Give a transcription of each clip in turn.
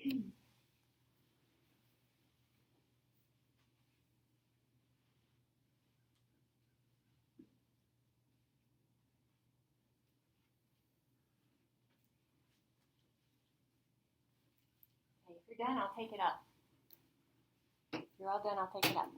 If you're done, I'll take it up. If you're all done, I'll take it up.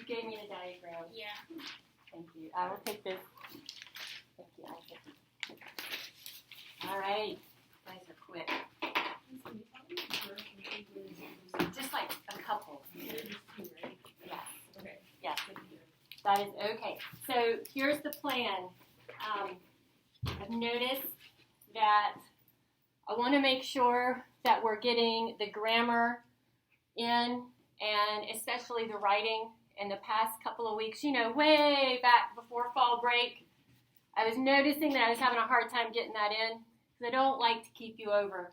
Gave me the diagram. Yeah. Thank you. I will take this. Thank you. I'll take it. All right. You guys are quick. Just like a couple. Yes. Okay. Yes. That is okay. So here's the plan. I've noticed that I want to make sure that we're getting the grammar in, and especially the writing. In the past couple of weeks, way back before fall break, I was noticing that I was having a hard time getting that in because I don't like to keep you over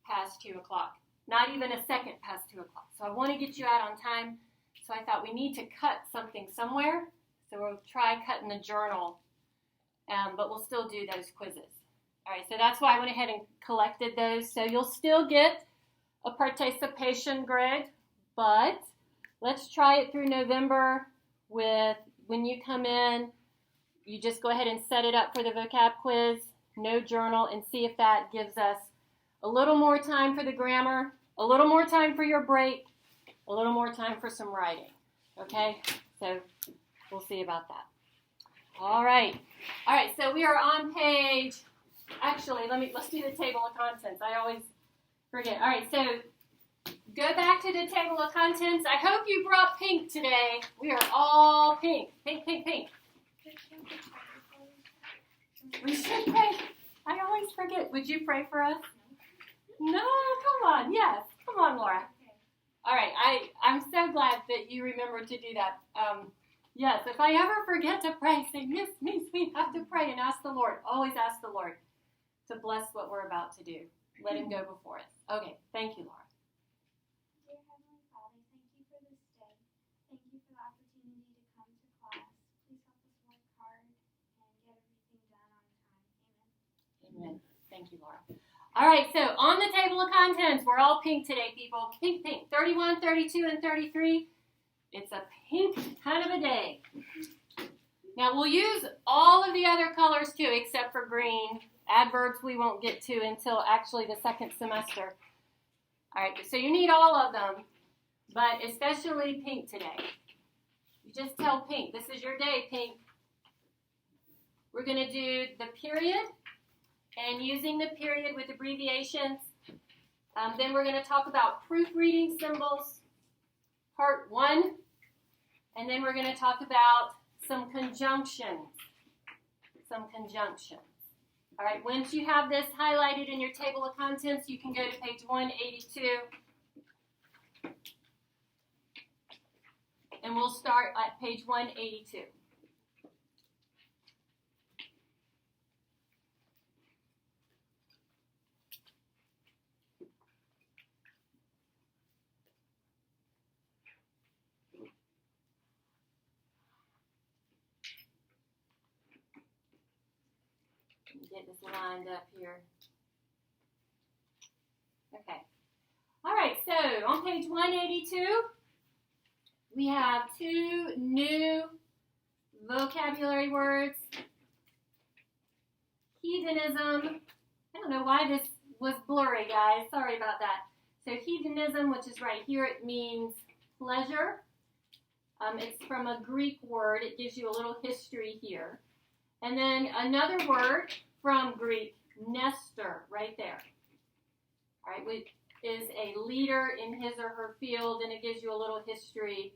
past 2 o'clock, not even a second past 2 o'clock. So I want to get you out on time. So I thought we need to cut something somewhere. So we'll try cutting the journal, but we'll still do those quizzes. All right, so that's why I went ahead and collected those. So you'll still get a participation grid, but let's try it through November with when you come in, you just go ahead and set it up for the vocab quiz, no journal, and see if that gives us a little more time for the grammar, a little more time for your break, a little more time for some writing. Okay? So we'll see about that. All right. All right, so we are on page, actually, let's do the table of contents. I always forget. All right, so go back to the table of contents. I hope you brought pink today. We are all pink. Pink, pink, pink. We should pray. I always forget. Would you pray for us? No, come on. Yes. Come on, Laura. All right. I'm so glad that you remembered to do that. Yes, if I ever forget to pray, say, Miss, we have to pray and ask the Lord. Always ask the Lord to bless what we're about to do. Let him go before us. Okay. Thank you, Laura. Thank you, Laura. All right, so on the table of contents, we're all pink today, people. Pink, pink. 31, 32, and 33. It's a pink kind of a day. Now, we'll use all of the other colors, too, except for green. Adverbs we won't get to until actually the second semester. All right, so you need all of them, but especially pink today. You just tell pink, this is your day, pink. We're going to do the period. And using the period with abbreviations. Then we're going to talk about proofreading symbols, part 1. And then we're going to talk about some conjunctions. All right, once you have this highlighted in your table of contents, you can go to page 182. And we'll start at page 182. Get this lined up here. Okay. All right, so on page 182, we have 2 new vocabulary words. Hedonism. I don't know why this was blurry, guys. Sorry about that. So hedonism, which is right here, it means pleasure. It's from a Greek word. It gives you a little history here. And then another word from Greek, Nestor, right there. All right, which is a leader in his or her field, and it gives you a little history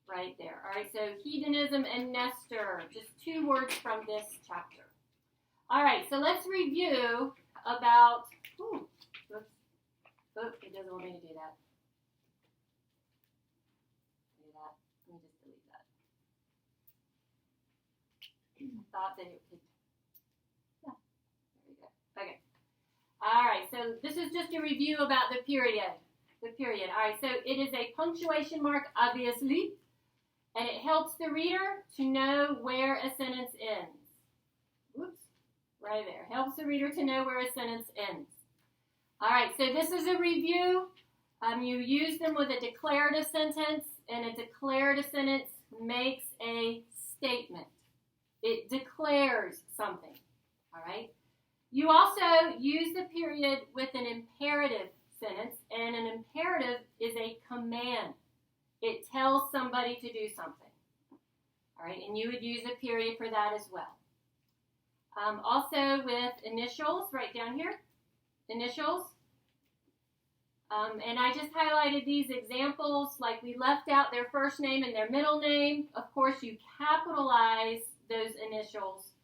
right there. All right, so hedonism and Nestor, just 2 words from this chapter. All right, so let's review about, it doesn't want me to do that. Let me just delete that. I thought that it could, yeah, there we go. Okay. All right, so this is just a review about the period. All right, so it is a punctuation mark, obviously, and it helps the reader to know where a sentence ends. Whoops, right there. Helps the reader to know where a sentence ends. All right, so this is a review. You use them with a declarative sentence, and a declarative sentence makes a statement. It declares something, all right? You also use the period with an imperative sentence, and an imperative is a command. It tells somebody to do something, all right? And you would use a period for that as well. Also with initials, right down here, initials. And I just highlighted these examples, like we left out their first name and their middle name. Of course, you capitalize those initials,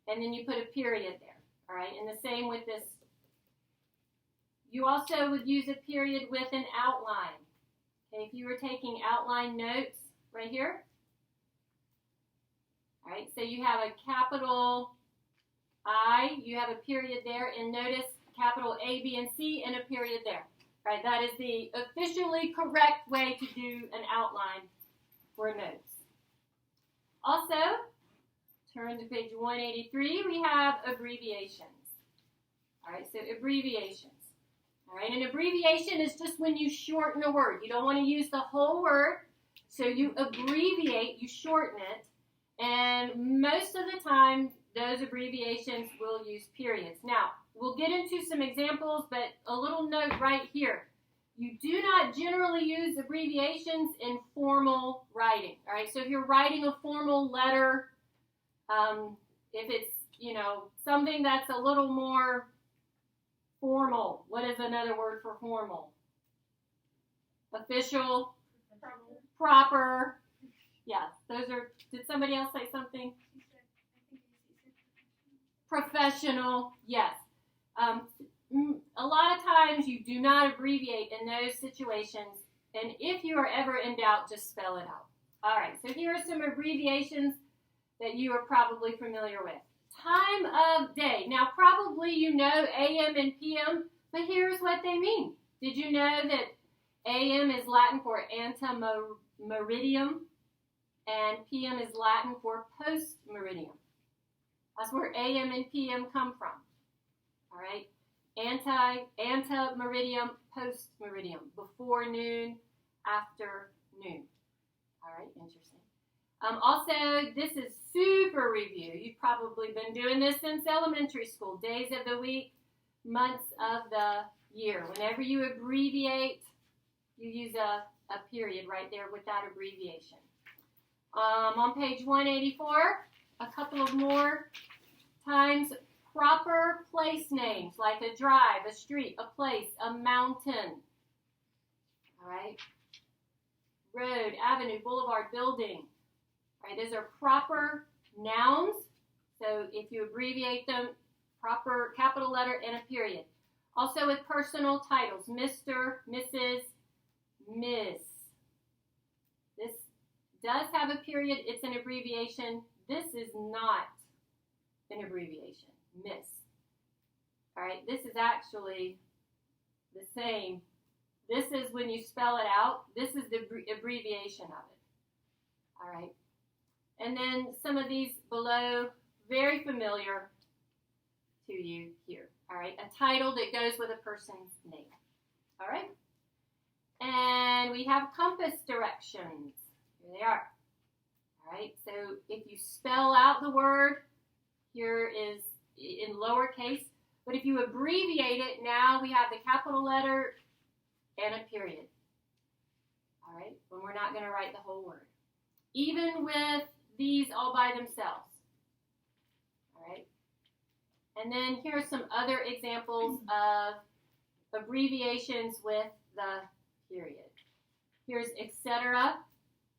and then you put a period there, all right? And the same with this. You also would use a period with an outline. Okay, if you were taking outline notes right here, all right, so you have a capital I, you have a period there, and notice capital A, B, and C, and a period there. Right, that is the officially correct way to do an outline for notes. Also, turn to page 183, we have abbreviations. All right, so abbreviations. All right, an abbreviation is just when you shorten a word. You don't want to use the whole word, so you abbreviate, you shorten it, and most of the time, those abbreviations will use periods. Now, we'll get into some examples, but a little note right here. You do not generally use abbreviations in formal writing. All right, so if you're writing a formal letter, if it's, something that's a little more formal, what is another word for formal? Official, proper. Yeah, those are, did somebody else say something? Professional, yes. A lot of times you do not abbreviate in those situations, and if you are ever in doubt, just spell it out. All right, so here are some abbreviations that you are probably familiar with. Time of day. Now, probably you know AM and PM, but here's what they mean. Did you know that AM is Latin for antemeridium, and PM is Latin for post-meridium? That's where AM and PM come from. All right? Antemeridium, post-meridium. Before noon, after noon. All right, interesting. Also, this is super review. You've probably been doing this since elementary school. Days of the week, months of the year. Whenever you abbreviate, you use a period right there with that abbreviation. On page 184, a couple of more times, proper place names, like a drive, a street, a place, a mountain. All right? Road, avenue, boulevard, building. All right, those are proper nouns. So if you abbreviate them, proper capital letter and a period. Also with personal titles, Mr., Mrs., Ms. This does have a period. It's an abbreviation. This is not an abbreviation. Miss. All right, this is actually the same. This is when you spell it out. This is the abbreviation of it. All right. And then some of these below, very familiar to you here. All right, a title that goes with a person's name. All right. And we have compass directions. Here they are. All right, so if you spell out the word, here is in lowercase, but if you abbreviate it, now we have the capital letter and a period. All right, when we're not going to write the whole word. Even with these all by themselves. And then here are some other examples of abbreviations with the period. Here's etc.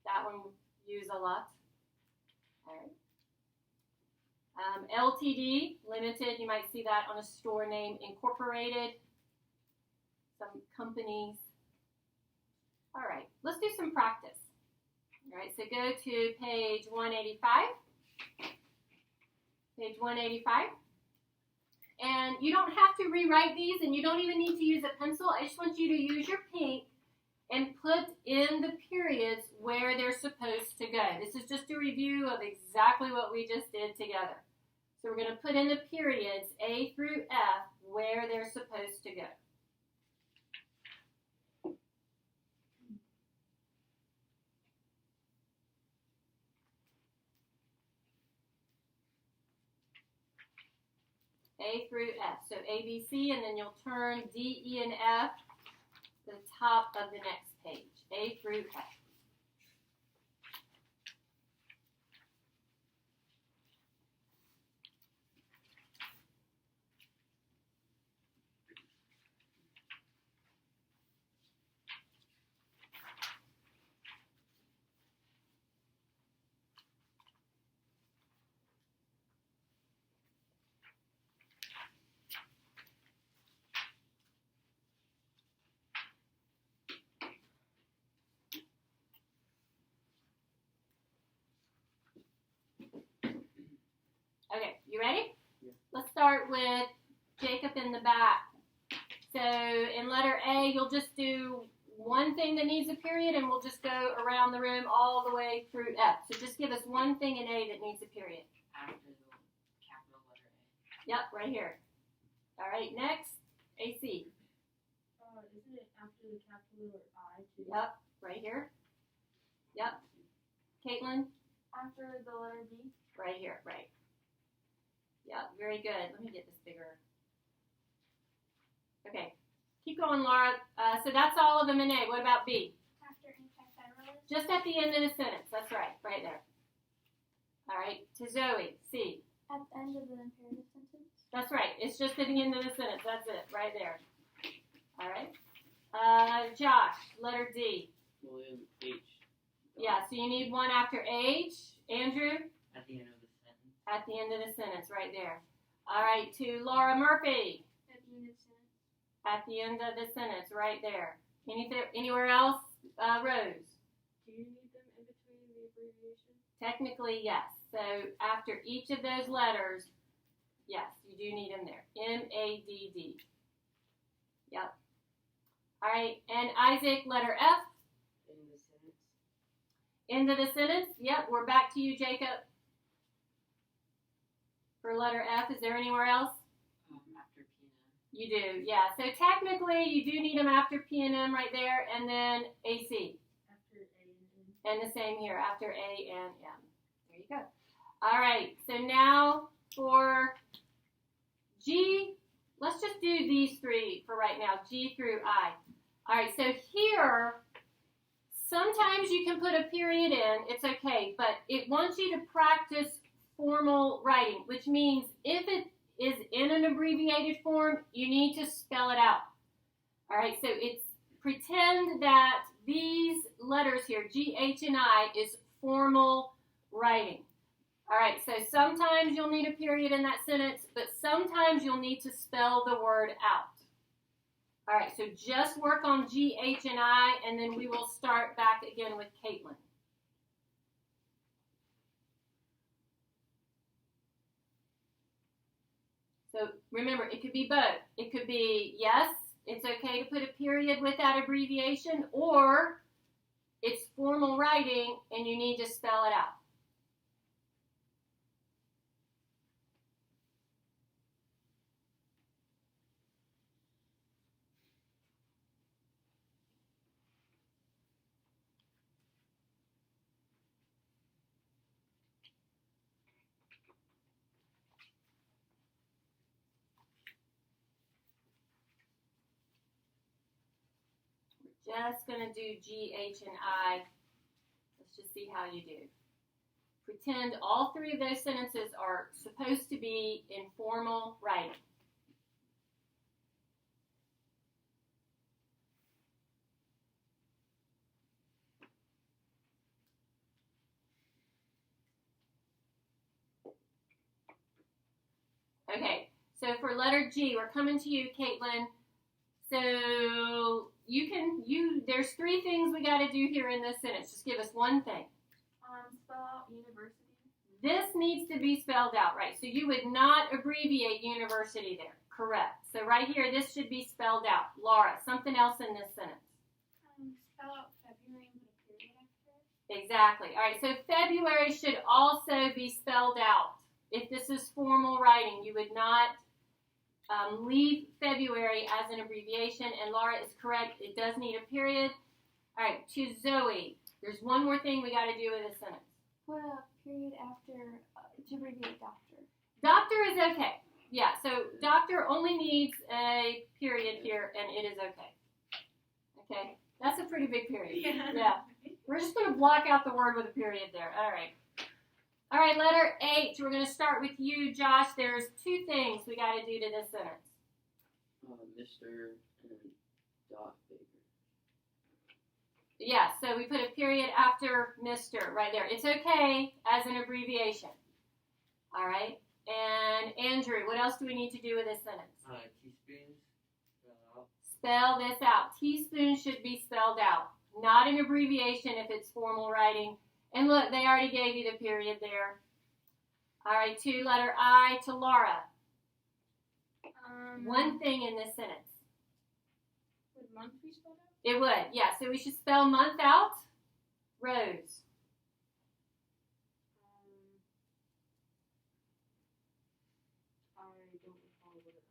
That one we use a lot. All right. LTD, limited, you might see that on a store name. Incorporated, some companies. All right, let's do some practice. All right, so go to page 185. Page 185. And you don't have to rewrite these, and you don't even need to use a pencil. I just want you to use your pink and put in the periods where they're supposed to go. This is just a review of exactly what we just did together. So we're going to put in the periods A through F where they're supposed to go. A through F. So A, B, C, and then you'll turn D, E, and F to the top of the next page. A through F. Okay, you ready? Yeah. Let's start with Jacob in the back. So in letter A, you'll just do one thing that needs a period, and we'll just go around the room all the way through F. So just give us one thing in A that needs a period. After the capital letter A. Yep, right here. All right, next, AC. Isn't it after the capital letter I too? Yep, right here. Yep. Caitlin? After the letter B? Right here, right. Yep, very good. Let me get this bigger. Okay, keep going, Laura. So that's all of them in A. What about B? After anti-federalist? Just at the end of the sentence. That's right, right there. All right, to Zoe, C. At the end of the imperative sentence? That's right. It's just at the end of the sentence. That's it, right there. All right. Josh, letter D. William H. Yeah, so you need one after H. Andrew? At the end of the sentence. At the end of the sentence, right there. All right, to Laura Murphy. At the end of the sentence. At the end of the sentence, right there. Anywhere else? Rose? Do you need them in between the abbreviation? Technically, yes. So after each of those letters, yes, you do need them there. M-A-D-D. Yep. All right, and Isaac, letter F. In the sentence. End of the sentence. Yep, we're back to you, Jacob. For letter F, is there anywhere else? After P and M. You do, yeah. So technically, you do need them after P and M right there, and then AC. After A and N. And the same here, after A and M. There you go. All right, so now for G, let's just do these three for right now, G through I. All right, so here, sometimes you can put a period in, it's okay, but it wants you to practice formal writing, which means if it is in an abbreviated form, you need to spell it out. All right, so it's pretend that these letters here, G, H, and I, is formal writing. All right, so sometimes you'll need a period in that sentence, but sometimes you'll need to spell the word out. All right, so just work on G, H, and I, and then we will start back again with Caitlin. So remember, it could be both. It could be, yes, it's okay to put a period with that abbreviation, or it's formal writing and you need to spell it out. Just going to do G, H, and I. Let's just see how you do. Pretend all three of those sentences are supposed to be in formal writing. Okay, so for letter G, we're coming to you, Caitlin. So there's three things we got to do here in this sentence. Just give us one thing. Spell out university. This needs to be spelled out, right? So you would not abbreviate university there. Correct. So right here, this should be spelled out. Laura, something else in this sentence. Spell out February and put a period after it. Exactly. All right, so February should also be spelled out. If this is formal writing, you would not leave February as an abbreviation. And Laura is correct. It does need a period. All right, to Zoe. There's one more thing we got to do with this sentence. Put a period after to abbreviate doctor. Doctor is okay. Yeah, so doctor only needs a period here, and it is okay. Okay, that's a pretty big period. Yeah. We're just going to block out the word with a period there. All right. All right, letter H. We're going to start with you, Josh. There's two things we got to do to this sentence. Mr. and Dot Baker. Yeah, so we put a period after Mr. right there. It's okay as an abbreviation. All right. And Andrew, what else do we need to do with this sentence? Teaspoons. Spell this out. Teaspoon should be spelled out. Not an abbreviation if it's formal writing. And look, they already gave you the period there. All right, letter I to Laura. One thing in this sentence. Would month be spelled out? It would, yeah. So we should spell month out. Rose. I don't recall what it, I don't know what it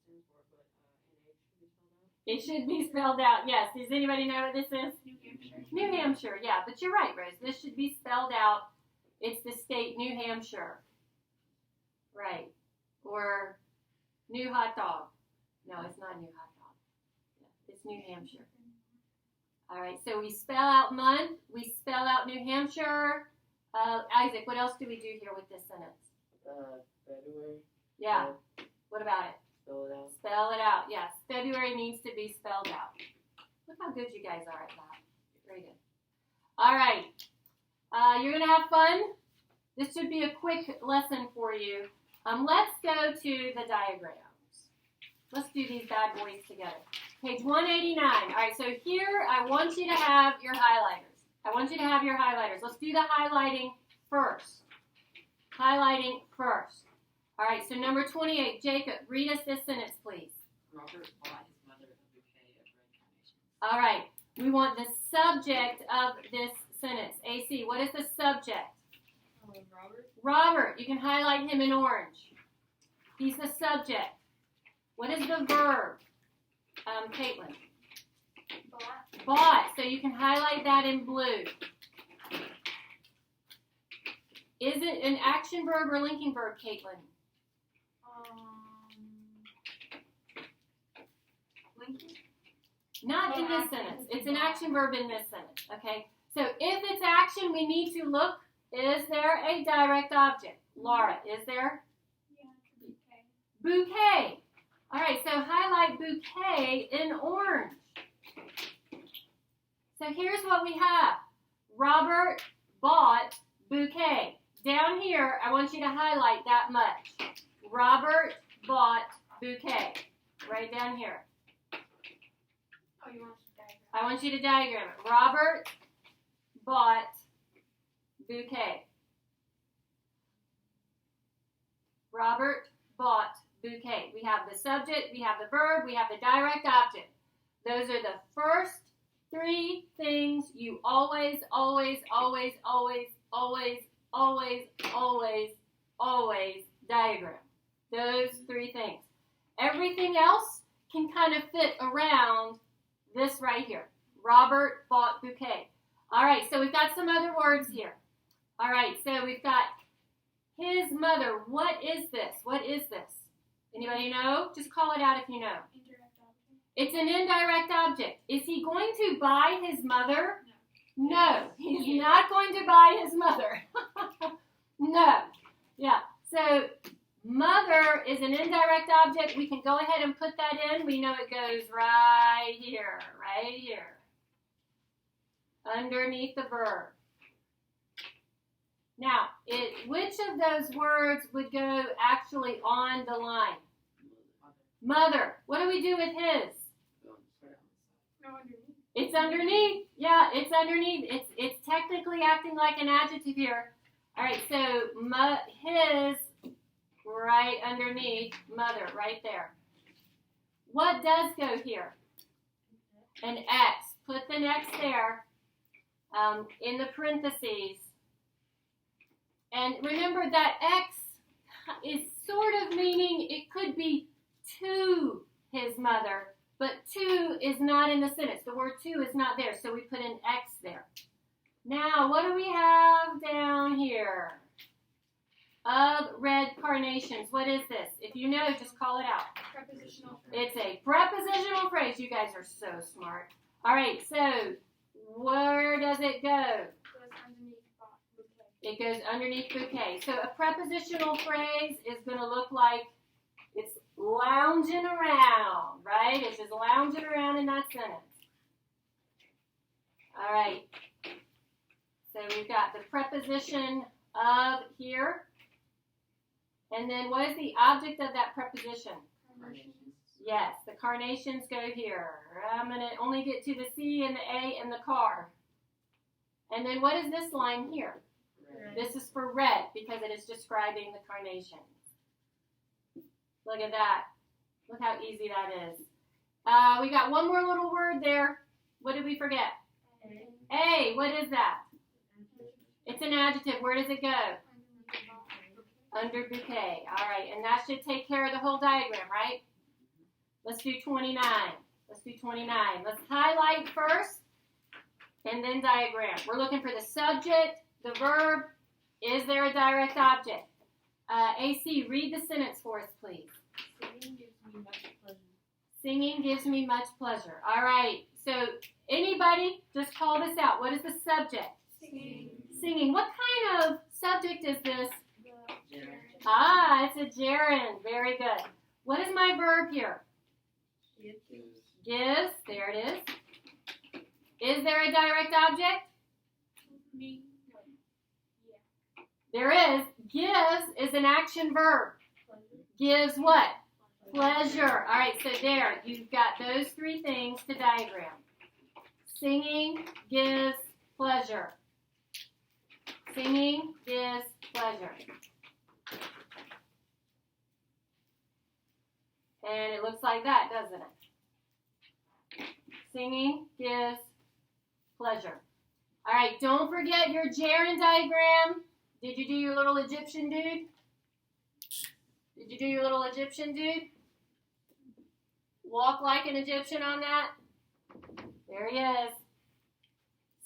stands for, but NH should be spelled out. It should be spelled out, yes. Does anybody know what this is? New Hampshire. New Hampshire, yeah. But you're right, Rose. This should be spelled out. It's the state New Hampshire. Right. Or new hot dog. No, it's not new hot dog. Yeah, it's New Hampshire. All right, so we spell out month. We spell out New Hampshire. Isaac, what else do we do here with this sentence? February. Yeah. What about it? Spell it out. Spell it out. Yes. February needs to be spelled out. Look how good you guys are at that. Very good. All right. You're going to have fun. This should be a quick lesson for you. Let's go to the diagrams. Let's do these bad boys together. Page 189. All right, so here I want you to have your highlighters. Let's do the highlighting first. Highlighting first. All right, so number 28. Jacob, read us this sentence, please. Robert bought his mother a bouquet of red carnations. All right, we want the subject of this sentence. AC, what is the subject? Robert. Robert, you can highlight him in orange. He's the subject. What is the verb? Caitlin. Bought. Bought. So you can highlight that in blue. Is it an action verb or linking verb, Caitlin? Lincoln. Not in this sentence. It's an action verb in this sentence. Okay. So if it's action, we need to look. Is there a direct object? Laura, is there? Yeah, it's a bouquet. Bouquet. All right, so highlight bouquet in orange. So here's what we have. Robert bought bouquet. Down here, I want you to highlight that much. Robert bought bouquet. Right down here. Oh, you want to diagram? I want you to diagram it. Robert bought bouquet. Robert bought bouquet. We have the subject, we have the verb, we have the direct object. Those are the first three things you always diagram. Those three things. Everything else can kind of fit around this right here. Robert bought bouquet. All right, so we've got some other words here. All right, so we've got his mother. What is this? What is this? Anybody know? Just call it out if you know. Indirect object. It's an indirect object. Is he going to buy his mother? No, he's not going to buy his mother. No. Yeah. So mother is an indirect object. We can go ahead and put that in. We know it goes right here, underneath the verb. Now, which of those words would go actually on the line? Mother. What do we do with his? No, underneath. It's underneath. Yeah, it's underneath. It's technically acting like an adjective here. All right, so his right underneath mother, right there. What does go here? An X. Put the X there in the parentheses. And remember that X is sort of meaning it could be to his mother, but to is not in the sentence. The word to is not there, so we put an X there. Now, what do we have down here? Of red carnations. What is this? If you know, just call it out. Prepositional phrase. It's a prepositional phrase. You guys are so smart. All right, so where does it go? It goes underneath bouquet. So a prepositional phrase is going to look like it's lounging around, right? It's just lounging around in that sentence. All right. So we've got the preposition of here. And then what is the object of that preposition? Carnations. Yes, the carnations go here. I'm going to only get to the C and the A and the car. And then what is this line here? Red. This is for red because it is describing the carnations. Look at that. Look how easy that is. We got one more little word there. What did we forget? A. What is that? It's an adjective. Where does it go? Under bouquet. All right, and that should take care of the whole diagram, right? Let's do 29. Let's do 29. Let's highlight first and then diagram. We're looking for the subject, the verb. Is there a direct object? AC, read the sentence for us, please. Singing gives me much pleasure. Singing gives me much pleasure. All right, so anybody, just call this out. What is the subject? Singing. Singing. What kind of subject is this? Gerund. Ah, it's a gerund. Very good. What is my verb here? Gives. There it is. Is there a direct object? Me. There is. Gives is an action verb. Gives what? Pleasure. All right, so there. You've got those three things to diagram. Singing gives pleasure. Singing gives pleasure. And it looks like that, doesn't it? Singing gives pleasure. All right, don't forget your gerund diagram. Did you do your little Egyptian dude? Did you do your little Egyptian dude? Walk like an Egyptian on that. There he is.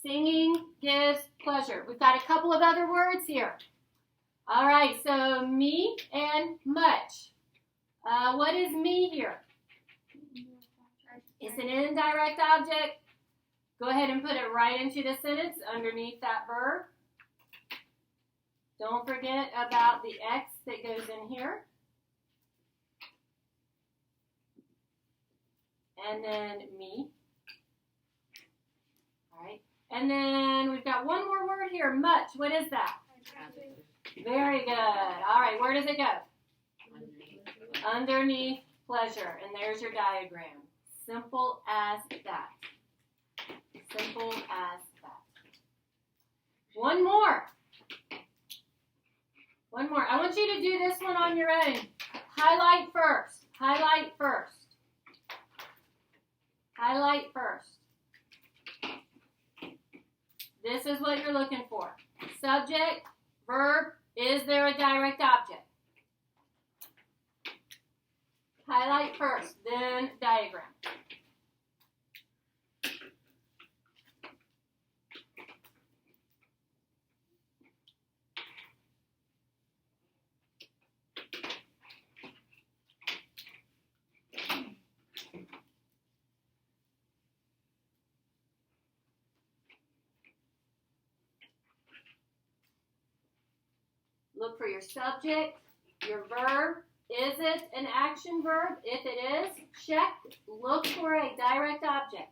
Singing gives pleasure. We've got a couple of other words here. All right, so me and much. What is me here? It's an indirect object. Go ahead and put it right into the sentence underneath that verb. Don't forget about the X that goes in here. And then me. All right. And then we've got one more word here, much. What is that? Adjective. Very good. All right, where does it go? Underneath. Underneath pleasure. And there's your diagram. Simple as that. Simple as that. One more. One more. I want you to do this one on your own. Highlight first. Highlight first. Highlight first. This is what you're looking for. Subject, verb, is there a direct object? Highlight first, then diagram. look for your subject, your verb. Is it an action verb? If it is, check. Look for a direct object.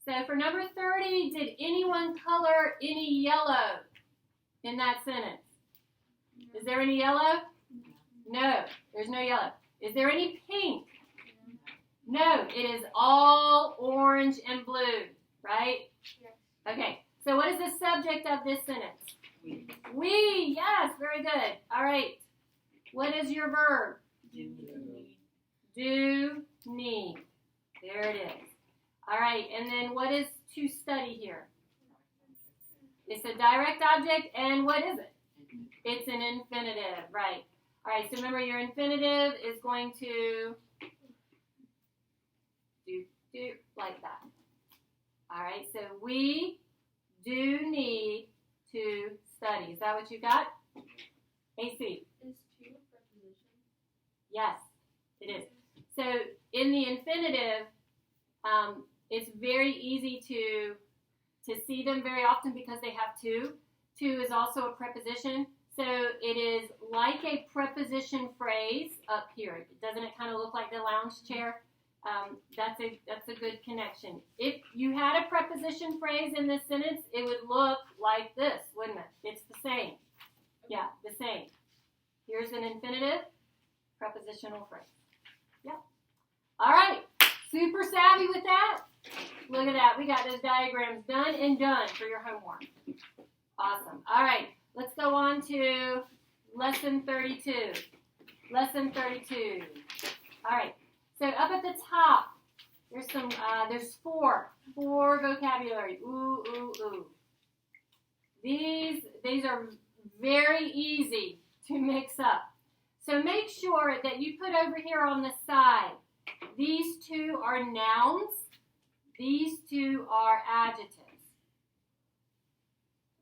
So for number 30, did anyone color any yellow in that sentence? Is there any yellow? No, there's no yellow. Is there any pink? No, it is all orange and blue, right? Yes. Okay, so what is the subject of this sentence? We, yes, very good. All right, what is your verb? Do, need. There it is. All right, and then what is to study here? It's a direct object, and what is it? It's an infinitive, right. All right, so remember your infinitive is going to do like that. All right, so we do need to study. Is that what you got? AC? Is to a preposition? Yes, it is. So in the infinitive, it's very easy to see them very often because they have to. To is also a preposition. So it is like a preposition phrase up here. Doesn't it kind of look like the lounge chair? That's a good connection. If you had a preposition phrase in this sentence, it would look like this, wouldn't it? It's the same. Yeah, the same. Here's an infinitive, prepositional phrase. Yeah. All right. Super savvy with that? Look at that. We got those diagrams done and done for your homework. Awesome. All right. Let's go on to lesson 32. Lesson 32. All right. So up at the top, there's four vocabulary. Ooh, ooh, ooh. These are very easy to mix up. So make sure that you put over here on the side, these two are nouns, these two are adjectives.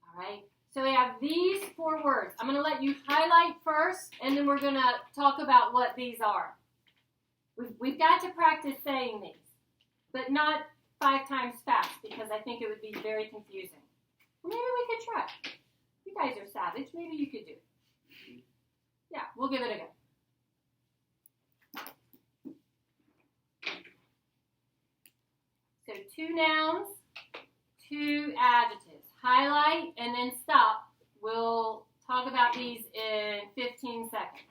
All right, so we have these four words. I'm going to let you highlight first, and then we're going to talk about what these are. We've got to practice saying these, but not 5 times fast because I think it would be very confusing. Maybe we could try. You guys are savage. Maybe you could do it. Yeah, we'll give it a go. So 2 nouns, 2 adjectives. Highlight and then stop. We'll talk about these in 15 seconds.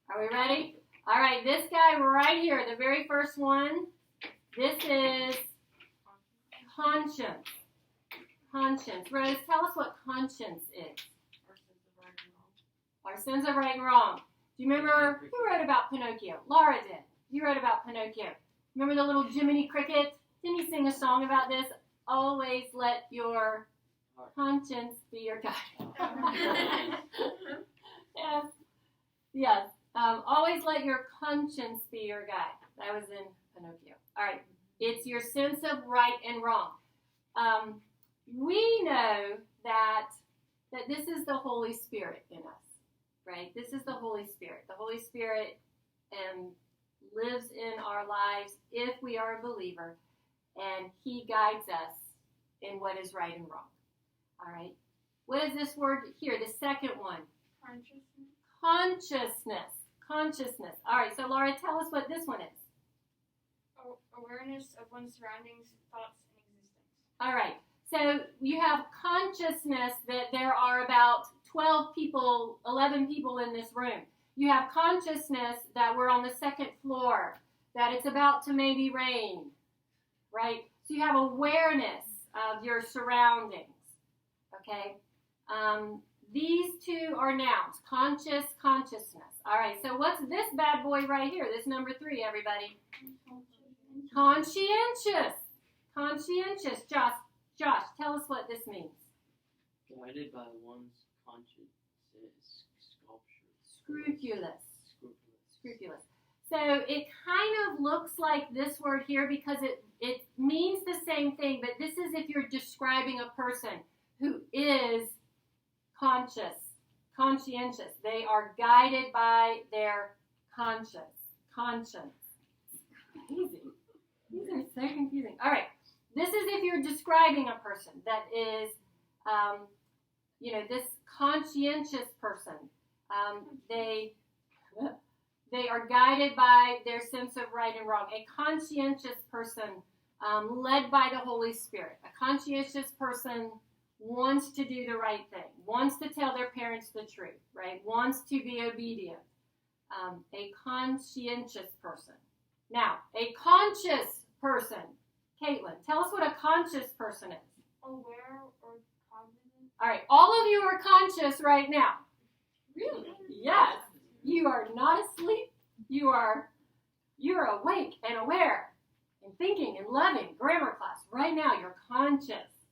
Are we ready? All right, this guy right here, the very first one, this is conscience. Conscience. Rose, tell us what conscience is. Our sense of right and wrong. Do you remember who wrote about Pinocchio? Laura did. You wrote about Pinocchio. Remember the little Jiminy Cricket? Didn't he sing a song about this? Always let your conscience be your guide. Yes. Yes. Always let your conscience be your guide. That was in Pinocchio. All right. It's your sense of right and wrong. We know that this is the Holy Spirit in us, right? This is the Holy Spirit. The Holy Spirit lives in our lives if we are a believer, and He guides us in what is right and wrong. All right. What is this word here? The second one. Consciousness. Consciousness. Consciousness. All right, so Laura, tell us what this one is. Awareness of one's surroundings, thoughts, and existence. All right, so you have consciousness that there are about 12 people, 11 people in this room. You have consciousness that we're on the 2nd floor, that it's about to maybe rain, right? So you have awareness of your surroundings, okay? These two are nouns, conscious, consciousness. All right, so what's this bad boy right here? This number 3, everybody. Conscientious. Conscientious. Josh, tell us what this means. Guided by one's conscience is sculpture. Scrupulous. Scrupulous. So it kind of looks like this word here because it means the same thing, but this is if you're describing a person who is conscientious. They are guided by their conscience. Crazy. These are so confusing. All right. This is if you're describing a person that is, this conscientious person. They are guided by their sense of right and wrong. A conscientious person led by the Holy Spirit. A conscientious person wants to do the right thing, wants to tell their parents the truth, right? Wants to be obedient. A conscientious person. Now, a conscious person. Caitlin, tell us what a conscious person is. Aware or cognizant? All right, all of you are conscious right now. Really? Yes. You are not asleep. You're awake and aware and thinking and loving. Grammar class. Right now, you're conscious.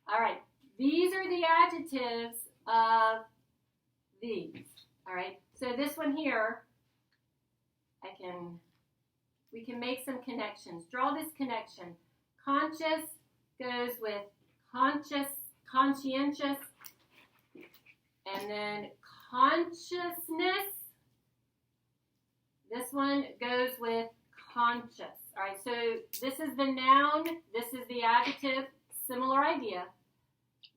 All right. These are the adjectives of these. All right. So this one here, we can make some connections. Draw this connection. Conscious goes with conscientious, and then consciousness. This one goes with conscious. All right, so this is the noun. This is the adjective. Similar idea.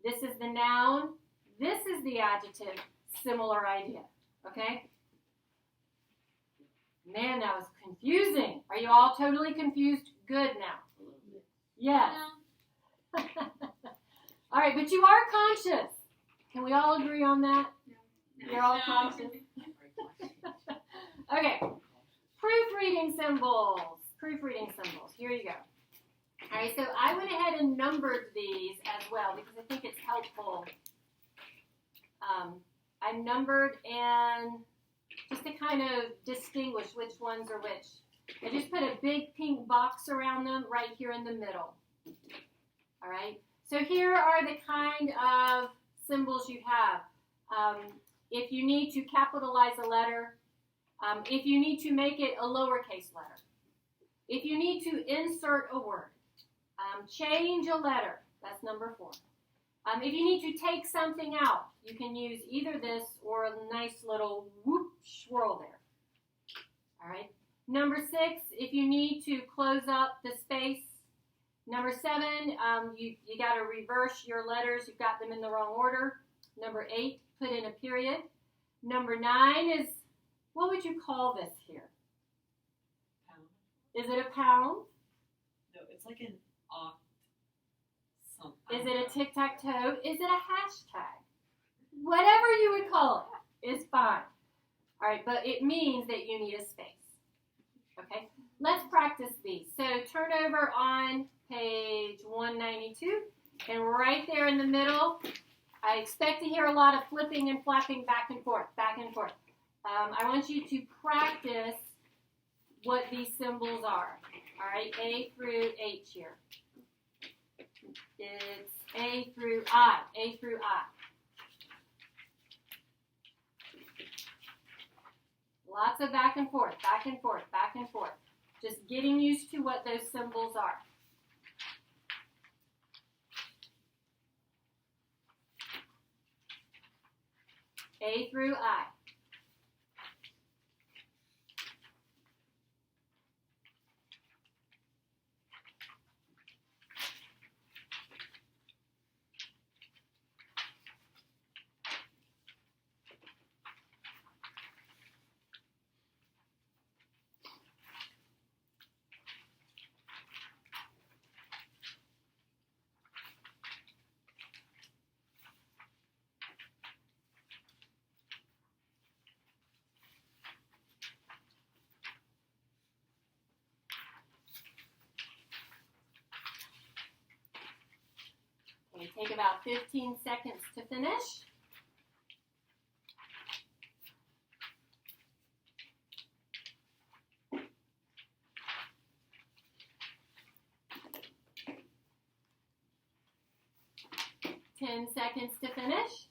This is the noun. This is the adjective. Similar idea. Okay? Man, that was confusing. Are you all totally confused? Good now. Yes. All right, but you are conscious. Can we all agree on that? You're all conscious. Okay. Proofreading symbols. Here you go. All right, so I went ahead and numbered these as well because I think it's helpful. I numbered and just to kind of distinguish which ones are which. I just put a big pink box around them right here in the middle. All right, so here are the kind of symbols you have. If you need to capitalize a letter, if you need to make it a lowercase letter, if you need to insert a word, change a letter, that's number 4. If you need to take something out, you can use either this or a nice little whoop swirl there. All right. Number 6, if you need to close up the space. Number 7, you got to reverse your letters. You've got them in the wrong order. Number 8, put in a period. Number 9 is, what would you call this here? Pound? Is it a pound? No, it's like an oct. Is it a tic-tac-toe? Is it a hashtag? Whatever you would call it is fine. All right, but it means that you need a space. Okay, let's practice these. So turn over on page 192, and right there in the middle, I expect to hear a lot of flipping and flapping back and forth, back and forth. I want you to practice what these symbols are. All right, A through H here. It's A through I, A through I. Lots of back and forth, back and forth, back and forth. Just getting used to what those symbols are. A through I. Take about 15 seconds to finish. Ten seconds to finish.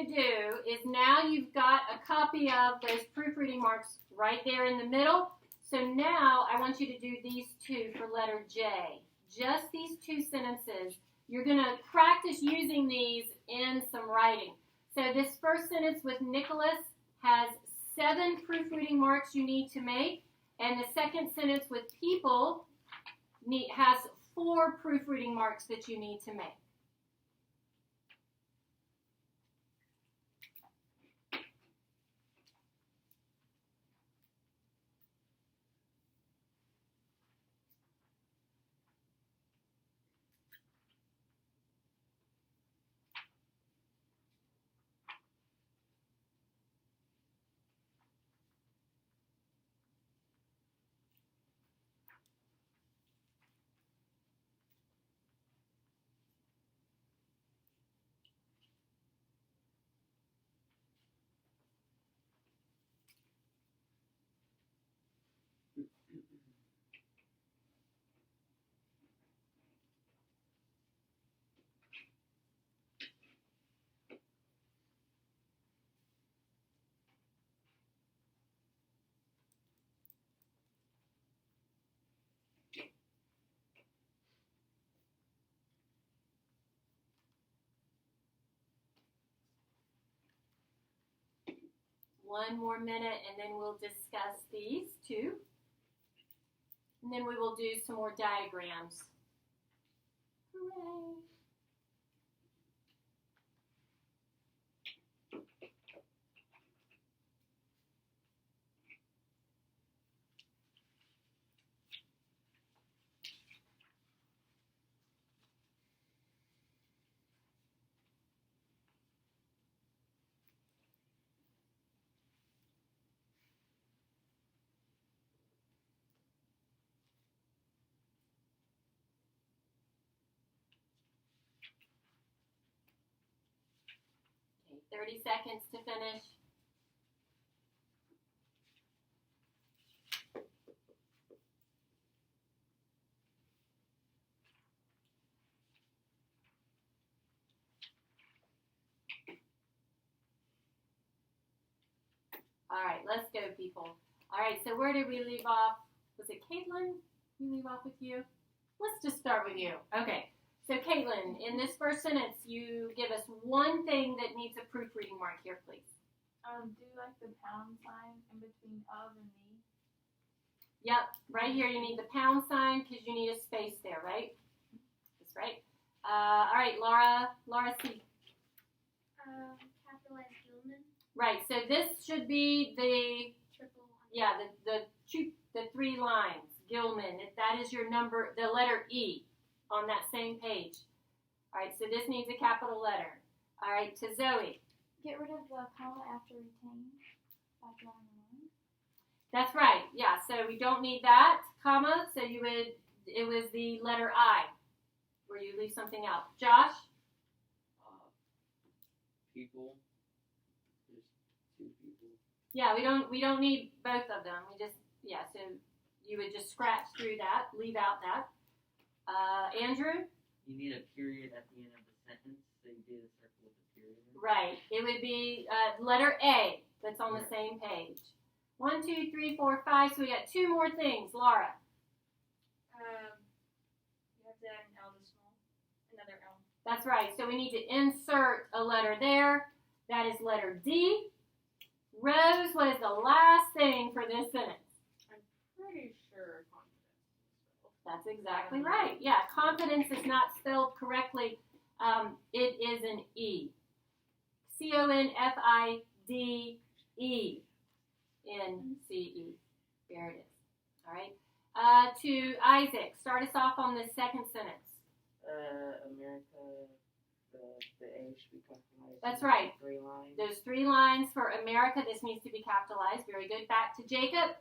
to do is now you've got a copy of those proofreading marks right there in the middle. So now I want you to do these two for letter J. Just these two sentences. You're going to practice using these in some writing. So this first sentence with Nicholas has 7 proofreading marks you need to make. And the second sentence with people has 4 proofreading marks that you need to make. One more minute and then we'll discuss these two. And then we will do some more diagrams. Hooray! Okay, 30 seconds to finish. All right, let's go, people. All right, so where did we leave off? Was it Caitlin? We leave off with you? Let's just start with you. Okay, so Caitlin, in this first sentence, you give us one thing that needs a proofreading mark here, please. Do like the pound sign in between of and me. Yep, right here you need the pound sign because you need a space there, right? That's right. All right, Laura C. Capitalize Gilman. Right, so this should be the, Triple. yeah, the 3 lines. Gilman, that is your number, the letter E on that same page. All right, so this needs a capital letter. All right, to Zoe. Get rid of the comma after retain by drawing a line. That's right, yeah, so we don't need that, comma, so it was the letter I, where you leave something out. Josh? People. There's 2 people. Yeah, we don't need both of them. We just, yeah, so you would just scratch through that, leave out that. Andrew? You need a period at the end of the sentence, so you do the circle with the period. Right, it would be letter A that's on the same page. 1, 2, 3, 4, 5, so we got 2 more things. Laura? You have to add an L to small. Another L. That's right, so we need to insert a letter there. That is letter D. Rose, what is the last thing for this sentence? Pretty sure confidence is spelled. That's exactly right. Yeah, confidence is not spelled correctly. It is an E. C-O-N-F-I-D-E-N-C-E. There it is. All right. To Isaac, start us off on the second sentence. America, the A should be capitalized. That's right. 3 lines. Those 3 lines for America, this needs to be capitalized. Very good. Back to Jacob.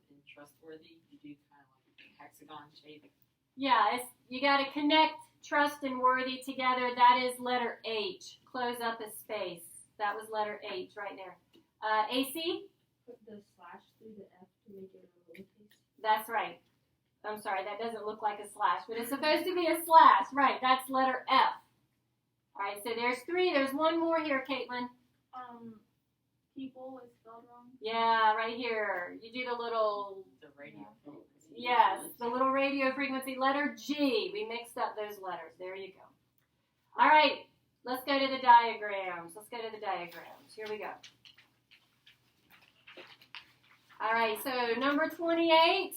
In trustworthy, you do kind of like a hexagon shape. Yeah, you got to connect trust and worthy together. That is letter H. Close up a space. That was letter H right there. AC? Put the slash through the F to make it a lowercase. That's right. I'm sorry, that doesn't look like a slash, but it's supposed to be a slash. Right, that's letter F. All right, so there's 3. There's one more here, Caitlin. People is spelled wrong. Yeah, right here. You do the little, The radio frequency. yes, the little radio frequency letter G. We mixed up those letters. There you go. All right, let's go to the diagrams. Here we go. All right, so number 28.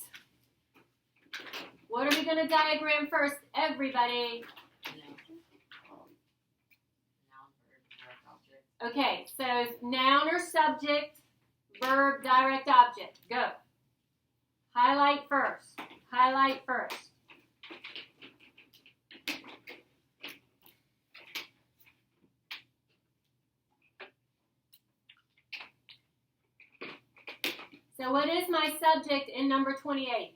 What are we going to diagram first, everybody? Noun, verb, direct object. Okay, so noun or subject, verb, direct object. Go. Highlight first. So what is my subject in number 28?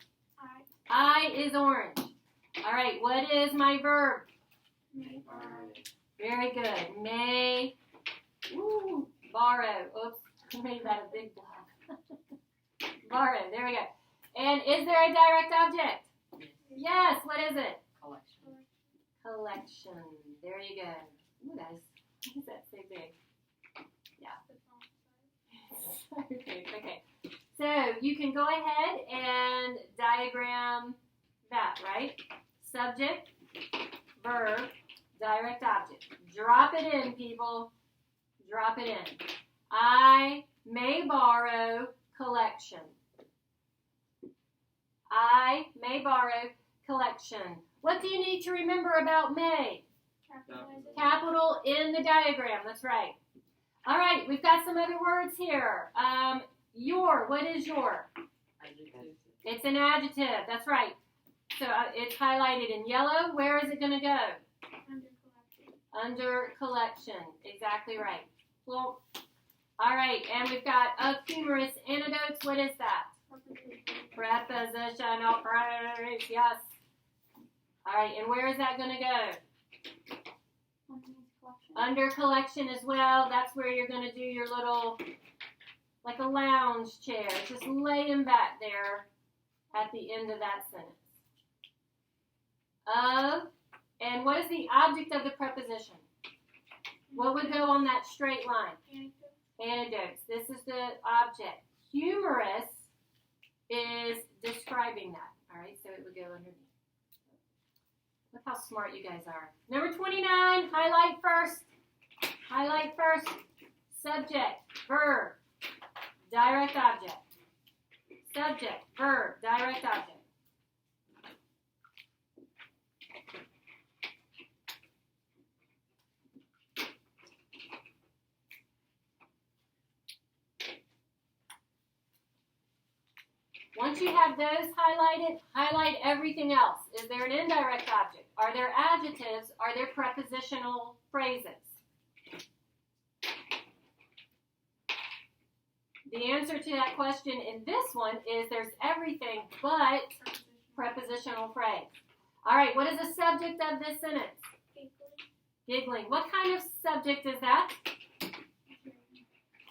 I is orange. All right, what is my verb? Very good. May. Ooh, borrow. Oops, I made that a big block. Borrow. There we go. And is there a direct object? Yes. What is it? Collection. There you go. Ooh, why is that so big? Yeah. Okay. So you can go ahead and diagram that, right? Subject, verb, direct object. Drop it in, people. Drop it in. I may borrow collection. I may borrow collection. What do you need to remember about may? Capital in the diagram. That's right. All right, we've got some other words here. Your. What is your? Adjective. It's an adjective. That's right. So it's highlighted in yellow. Where is it going to go? Under collection. Exactly right. Well, all right, and we've got humorous anecdotes. What is that? Prepositional phrase. Yes. All right, and where is that going to go? Under collection as well. That's where you're going to do your little, like a lounge chair. Just laying back there at the end of that sentence. Of, and what is the object of the preposition? What would go on that straight line? Anecdotes. This is the object. Humorous is describing that. All right, so it would go underneath. Look how smart you guys are. Number 29, highlight first. Highlight first. Subject, verb, direct object. Subject, verb, direct object. Once you have those highlighted, highlight everything else. Is there an indirect object? Are there adjectives? Are there prepositional phrases? The answer to that question in this one is there's everything but prepositional phrase. All right, what is the subject of this sentence? Giggling. What kind of subject is that?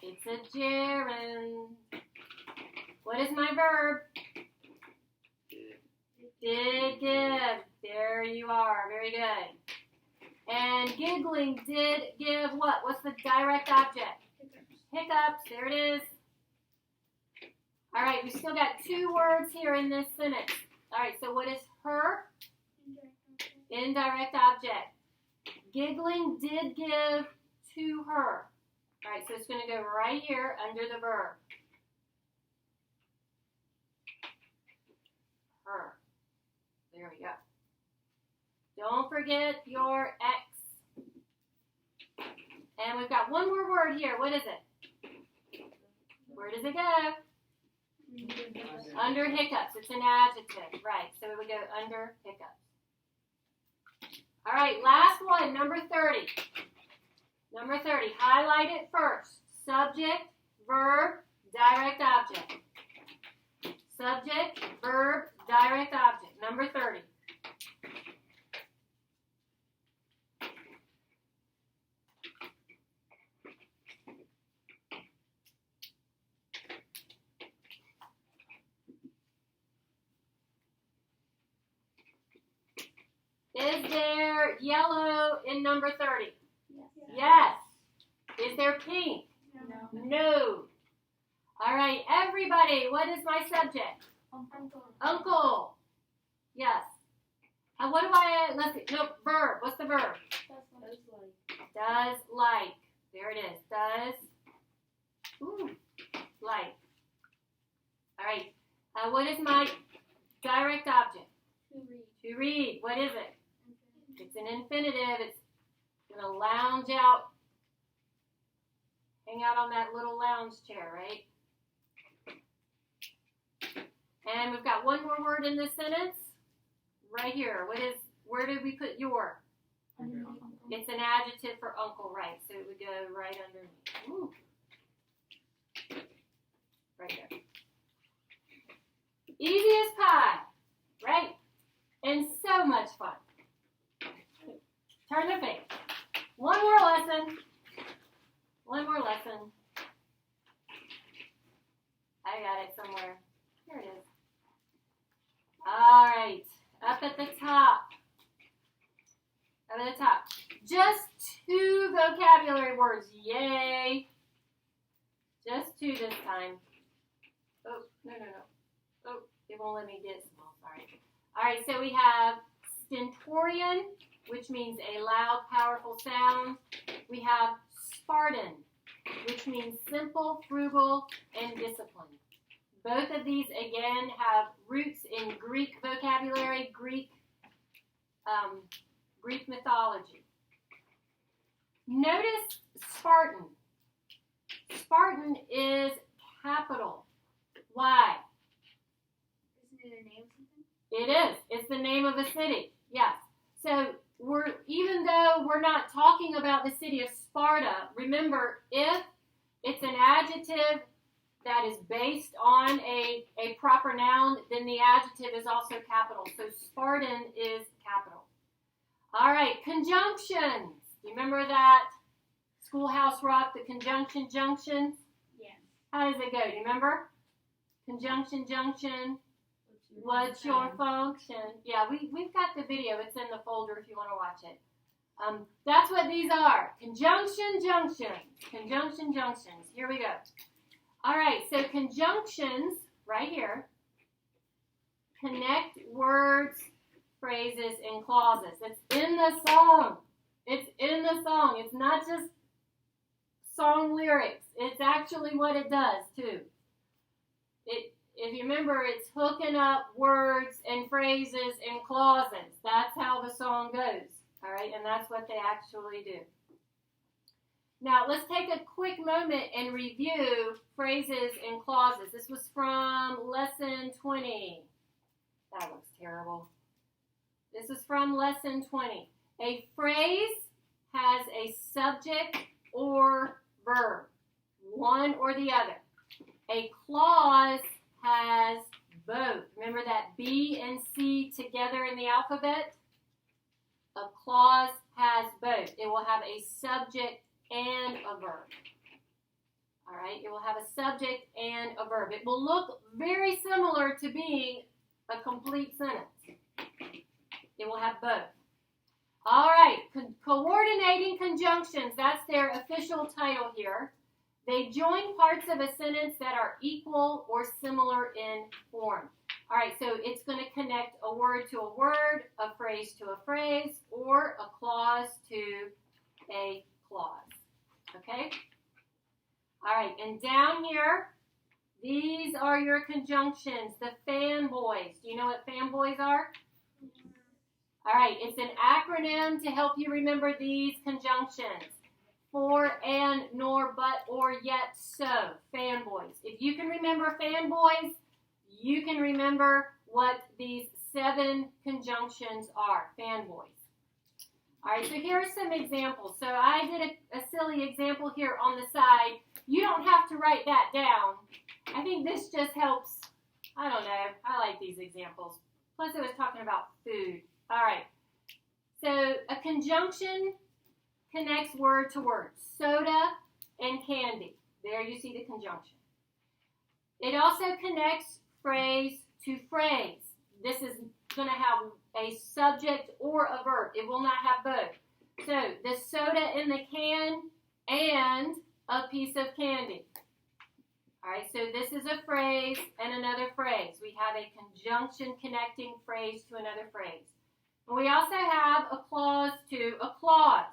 It's a gerund. What is my verb? Did give. There you are. Very good. And giggling did give what? What's the direct object? Hiccups. There it is. All right, we still got 2 words here in this sentence. All right, so what is her? Indirect object. Giggling did give to her. All right, so it's going to go right here under the verb. Her. There we go. Don't forget your X. And we've got one more word here. What is it? Where does it go? Under hiccups. It's an adjective. Right. So it would go under hiccups. All right. Last one. Number 30. Number 30. Highlight it first. Subject, verb, direct object. Subject, verb, direct object. Number 30. Is there yellow in number 30? Yes. Yes. Is there pink? No. No. All right, everybody, what is my subject? Uncle. Uncle. Yes. What do I, let's see, no, verb. What's the verb? That's like. Does like. There it is. Does like. All right. What is my direct object? To read. To read. What is it? It's an infinitive. It's going to lounge out, hang out on that little lounge chair, right? And we've got one more word in this sentence. Right here. Where did we put your? It's an adjective for uncle, right? So it would go right underneath. Ooh. Right there. Easy as pie, right? And so much fun. Turn the page. One more lesson. One more lesson. I got it somewhere. Here it is. All right. Up at the top. Up at the top. Just 2 vocabulary words. Yay. Just 2 this time. Oh, no. Oh, it won't let me get small. Sorry. All right, so we have stentorian, which means a loud, powerful sound. We have Spartan, which means simple, frugal, and disciplined. Both of these, again, have roots in Greek vocabulary, Greek mythology. Notice Spartan. Spartan is capital. Why? Isn't it a name or something? It is. It's the name of a city. Yes. So even though we're not talking about the city of Sparta, remember, if it's an adjective that is based on a proper noun, then the adjective is also capital. So Spartan is capital. All right, conjunctions. You remember that Schoolhouse Rock, the conjunction junctions? Yes. How does it go? Do you remember? Conjunction junction. What's your function? Yeah, we've got the video. It's in the folder if you want to watch it. That's what these are. Conjunction junctions. Conjunction junctions. Here we go. All right, so conjunctions, right here, connect words, phrases, and clauses. It's in the song. It's in the song. It's not just song lyrics. It's actually what it does, too. If you remember, it's hooking up words and phrases and clauses. That's how the song goes, all right? And that's what they actually do. Now, let's take a quick moment and review phrases and clauses. This was from Lesson 20. That looks terrible. This is from Lesson 20. A phrase has a subject or verb, one or the other. A clause has both. Remember that B and C together in the alphabet? A clause has both. It will have a subject and a verb. All right, it will have a subject and a verb. It will look very similar to being a complete sentence. It will have both. All right, coordinating conjunctions, that's their official title here. They join parts of a sentence that are equal or similar in form. All right, so it's going to connect a word to a word, a phrase to a phrase, or a clause to a clause. Okay? All right, and down here, these are your conjunctions, the fanboys. Do you know what fanboys are? All right, it's an acronym to help you remember these conjunctions. For, and, nor, but, or, yet, so. Fanboys. If you can remember fanboys, you can remember what these 7 conjunctions are. Fanboys. All right, so here are some examples. So I did a silly example here on the side. You don't have to write that down. I think this just helps. I don't know. I like these examples. Plus, it was talking about food. All right. So a conjunction connects word to word. Soda and candy. There you see the conjunction. It also connects phrase to phrase. This is going to have a subject or a verb. It will not have both. So the soda in the can and a piece of candy. All right, so this is a phrase and another phrase. We have a conjunction connecting phrase to another phrase. And we also have a clause to a clause.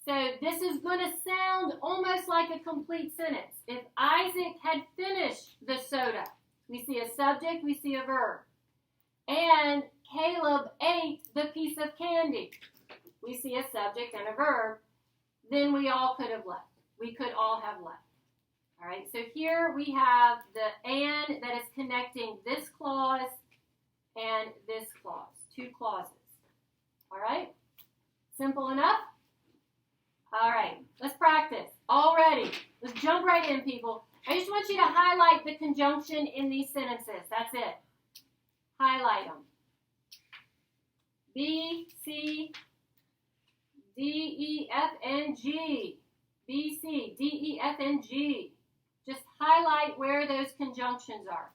So this is going to sound almost like a complete sentence. If Isaac had finished the soda, we see a subject, we see a verb. And Caleb ate the piece of candy. We see a subject and a verb. Then we all could have left. We could all have left. All right, so here we have the and that is connecting this clause and this clause. Two clauses. All right? Simple enough? All right, let's practice. All ready. Let's jump right in, people. I just want you to highlight the conjunction in these sentences. That's it. Highlight them. B, C, D, E, F, and G. B, C, D, E, F, and G. Just highlight where those conjunctions are.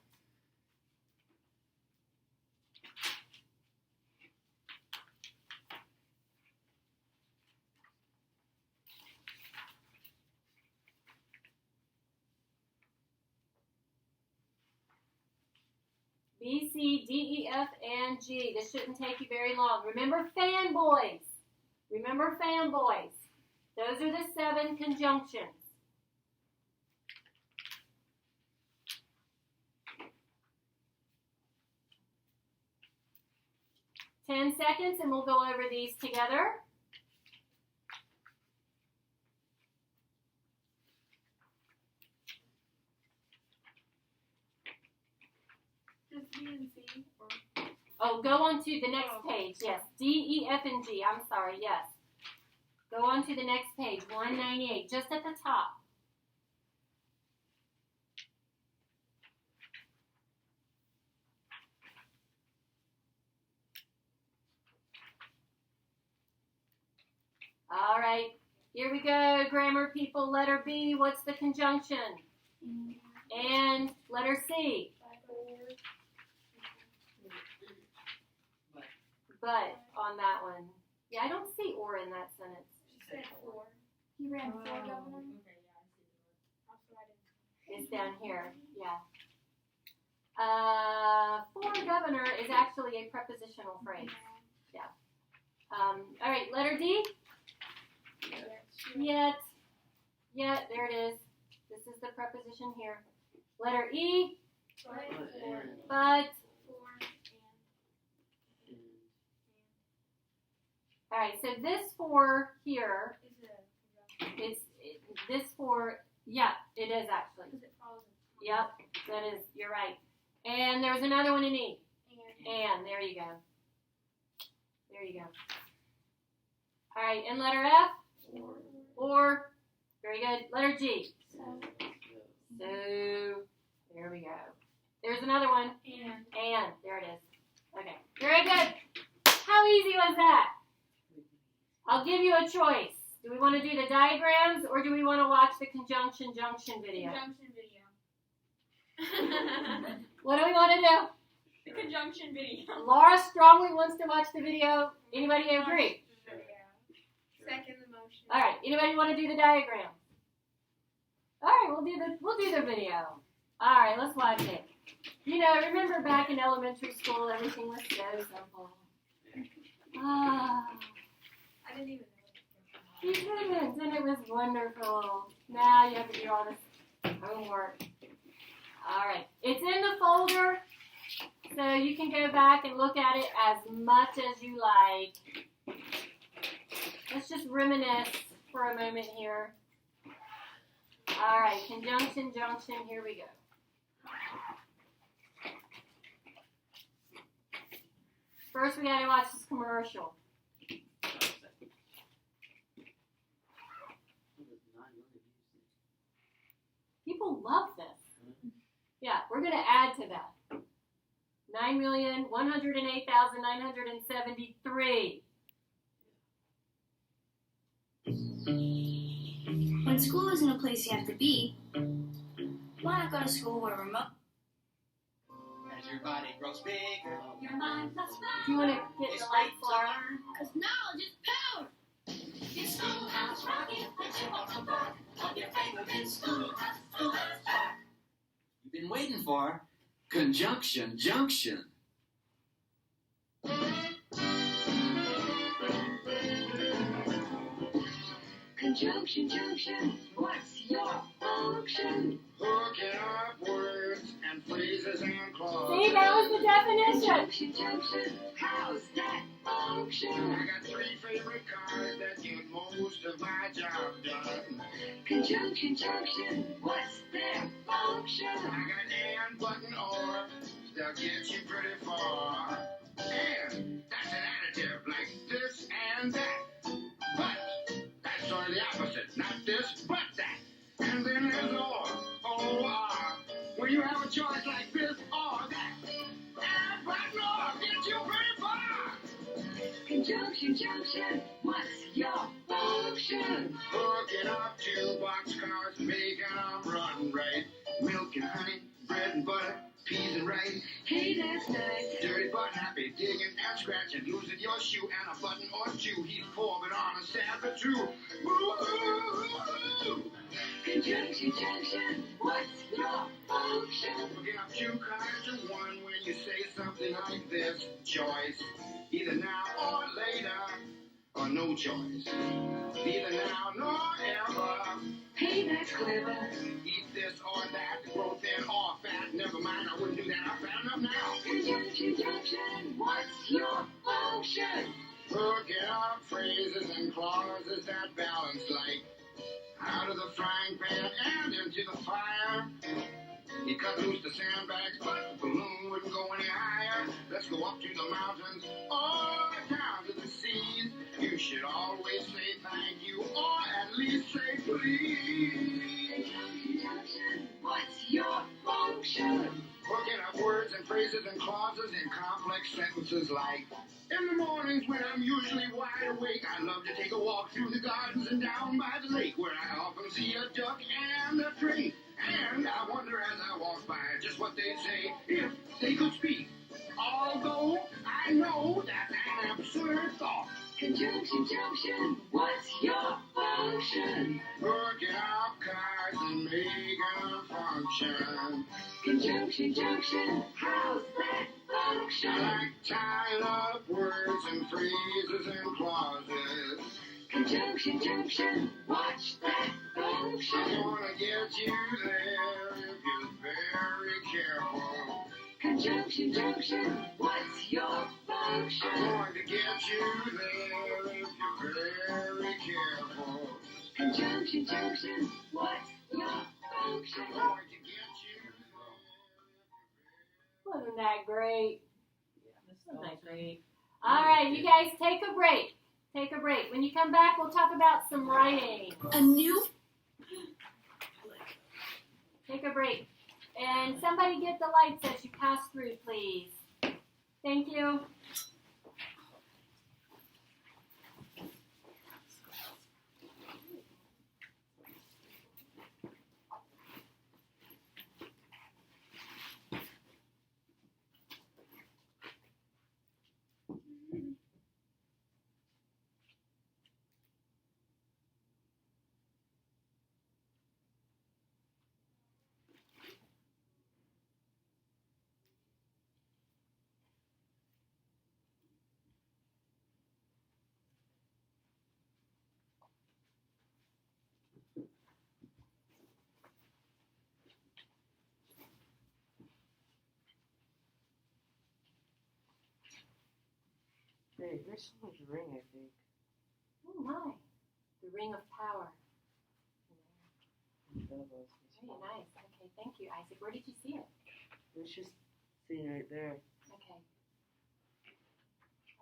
B, C, D, E, F, and G. This shouldn't take you very long. Remember fanboys. Remember fanboys. Those are the 7 conjunctions. Ten seconds and we'll go over these together. Just B and C, or Oh, go on to the next page. Yes, D, E, F, and G. I'm sorry, yes. Go on to the next page, 198, just at the top. All right, here we go, grammar people. Letter B, what's the conjunction? And letter C. But on that one. Yeah, I don't see or in that sentence. she said 4. He ran 4 governor. Okay, yeah, I see the Also, I didn't. It's down here, yeah. For governor is actually a prepositional phrase. All right, letter D. Yet, there it is. This is the preposition here. Letter E. But. All right, so this for here, this for, yeah, it is actually. Because it follows it. Yep, that is, you're right. And there's another one in E. And, there you go. There you go. All right, and letter F? Or, very good. Letter G? So, there we go. There's another one. And, there it is. Okay, very good. How easy was that? I'll give you a choice. Do we want to do the diagrams or do we want to watch the conjunction junction video? Conjunction video. What do we want to do? The conjunction video. Laura strongly wants to watch the video. Anybody agree? Second the motion. All right. Anybody want to do the diagram? All right. We'll do the video. All right. Let's watch it. You know, remember back in elementary school, everything was so simple. I didn't even know. You didn't, and it was wonderful. Now you have to do all this homework. All right. It's in the folder, so you can go back and look at it as much as you like. Let's just reminisce for a moment here. All right, conjunction, junction, here we go. First, we got to watch this commercial. People love this. Yeah, we're going to add to that. 9,108,973. When school isn't a place you have to be, why not go to school where remote? As your body grows bigger, Your mind plus Do you want to get the lights, Laura? Because knowledge is power. for conjunction junction. Conjunction junction, what's your function? Hooking up words and phrases and clauses. See, that was the definition. Conjunction junction, how's that function? I got 3 favorite cars that get most of my job done. Conjunction junction, what's their function? I got and, but, and or, they'll get you pretty far. And that's an additive, like this and that. But that's sort of the opposite. Not this, but that. And then there's or, O-R. When you have a choice like this or that. And, but, and or get you pretty far. Conjunction junction, what's your function? Hooking up 2 boxcars and making them run right. Milk and honey, bread and butter, peas and rice. Hey, that's nice. Dirty but happy, digging and scratching, losing your shoe and a button or 2. He's forming on a Sabbath too. Woo! Conjunction junction, what's your function? Hooking up 2 cars to 1 when you say something like this. Choice, either now or later, or no choice. Neither now nor ever. Hey, that's clever. Eat this or that, grow thin or fat. Never mind, I wouldn't do that. I'm fat enough now. Conjunction junction, what's your function? Hooking up phrases and clauses that balance like out of the frying pan and into the fire. He cut loose the sandbags, but the balloon wouldn't go any higher. Let's go up to the mountains or down to the seas. You should always say thank you or at least say please. Conjunction junction, what's your function? Hooking up words and phrases and clauses in complex sentences like, in the mornings when I'm usually wide awake, I love to take a walk through the gardens and down by the lake where I often see a duck and a drake. And I wonder as I walk by just what they'd say if they could speak. Although I know that's an absurd thought. Conjunction junction, what's your function? Hooking up cars and making them function. Conjunction junction, how's that function? I like tying up words and phrases and clauses. Conjunction junction, watch that function. I'm gonna get you there if you're very careful. Conjunction junction, what's your function? I'm going to get you there if you're very careful. Conjunction junction, what's your function? I'm going to get you there. Wasn't that great? Isn't that great? All right, you guys take a break. Take a break. When you come back, we'll talk about some writing. A new Take a break. And somebody get the lights as you pass through, please. Thank you. Hey, there's so much ring, I think. Oh my. The ring of power. That was Very nice. Okay, thank you, Isaac. Where did you see it? It's just sitting right there. Okay.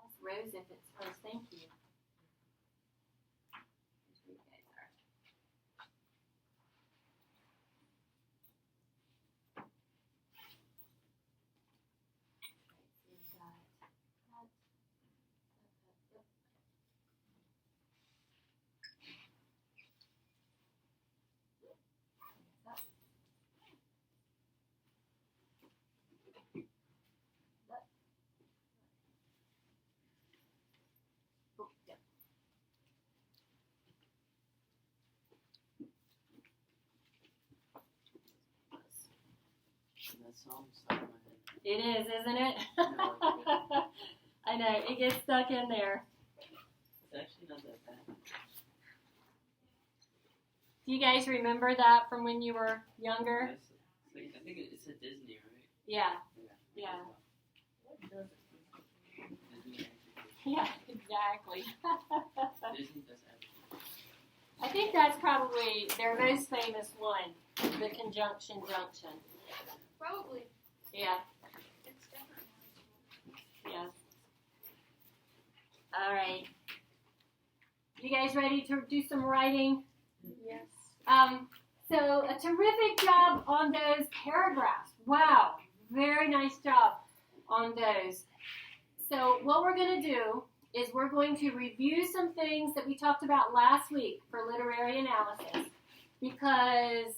Ask Rose if it's hers. Thank you. Here's where you guys are. Right, so we've got that. That song stuck in my head. It is, isn't it? No, I know, it gets stuck in there. it's actually not that bad. Do you guys remember that from when you were younger? I think it's a Disney, right? Yeah, yeah. Yeah, exactly. Disney does everything. I think that's probably their most famous one, the conjunction junction. Probably. Yeah, It's definitely. yeah. All right. You guys ready to do some writing? Yes. So a terrific job on those paragraphs. Wow, very nice job on those. So what we're going to do is we're going to review some things that we talked about last week for literary analysis, because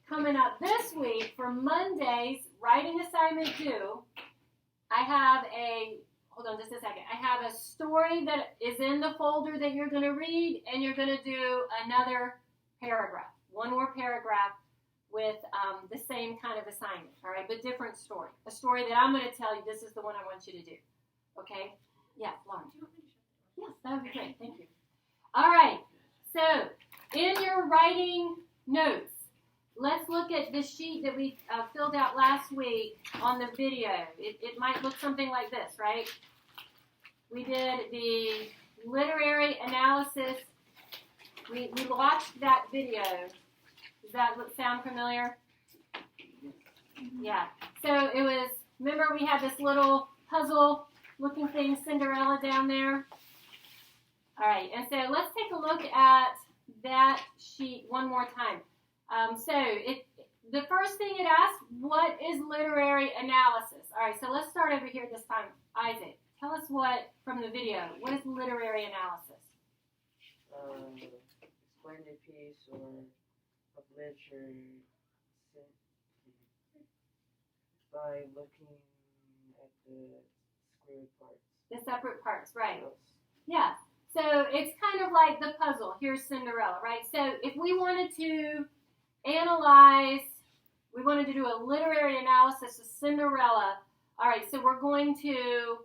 coming up this week for Monday's writing assignment 2, I have hold on just a second, I have a story that is in the folder that you're going to read, and you're going to do another paragraph, one more paragraph with the same kind of assignment, all right, but different story. A story that I'm going to tell you, this is the one I want you to do, okay? Yeah, Lauren. Yes, that would be great, thank you. All right, so in your writing notes, let's look at the sheet that we filled out last week on the video. It might look something like this, right? We did the literary analysis. We watched that video. Does that sound familiar? Yeah. So it was, remember we had this little puzzle looking thing, Cinderella, down there? All right, and so let's take a look at that sheet one more time. The first thing it asks, what is literary analysis? All right, so let's start over here this time. Isaac, tell us from the video, what is literary analysis? Explain a piece or of literature by looking at the squared parts. The separate parts, right. Yes. Yeah, so it's kind of like the puzzle. Here's Cinderella, right? So if we wanted to analyze, we wanted to do a literary analysis of Cinderella, all right, so we're going to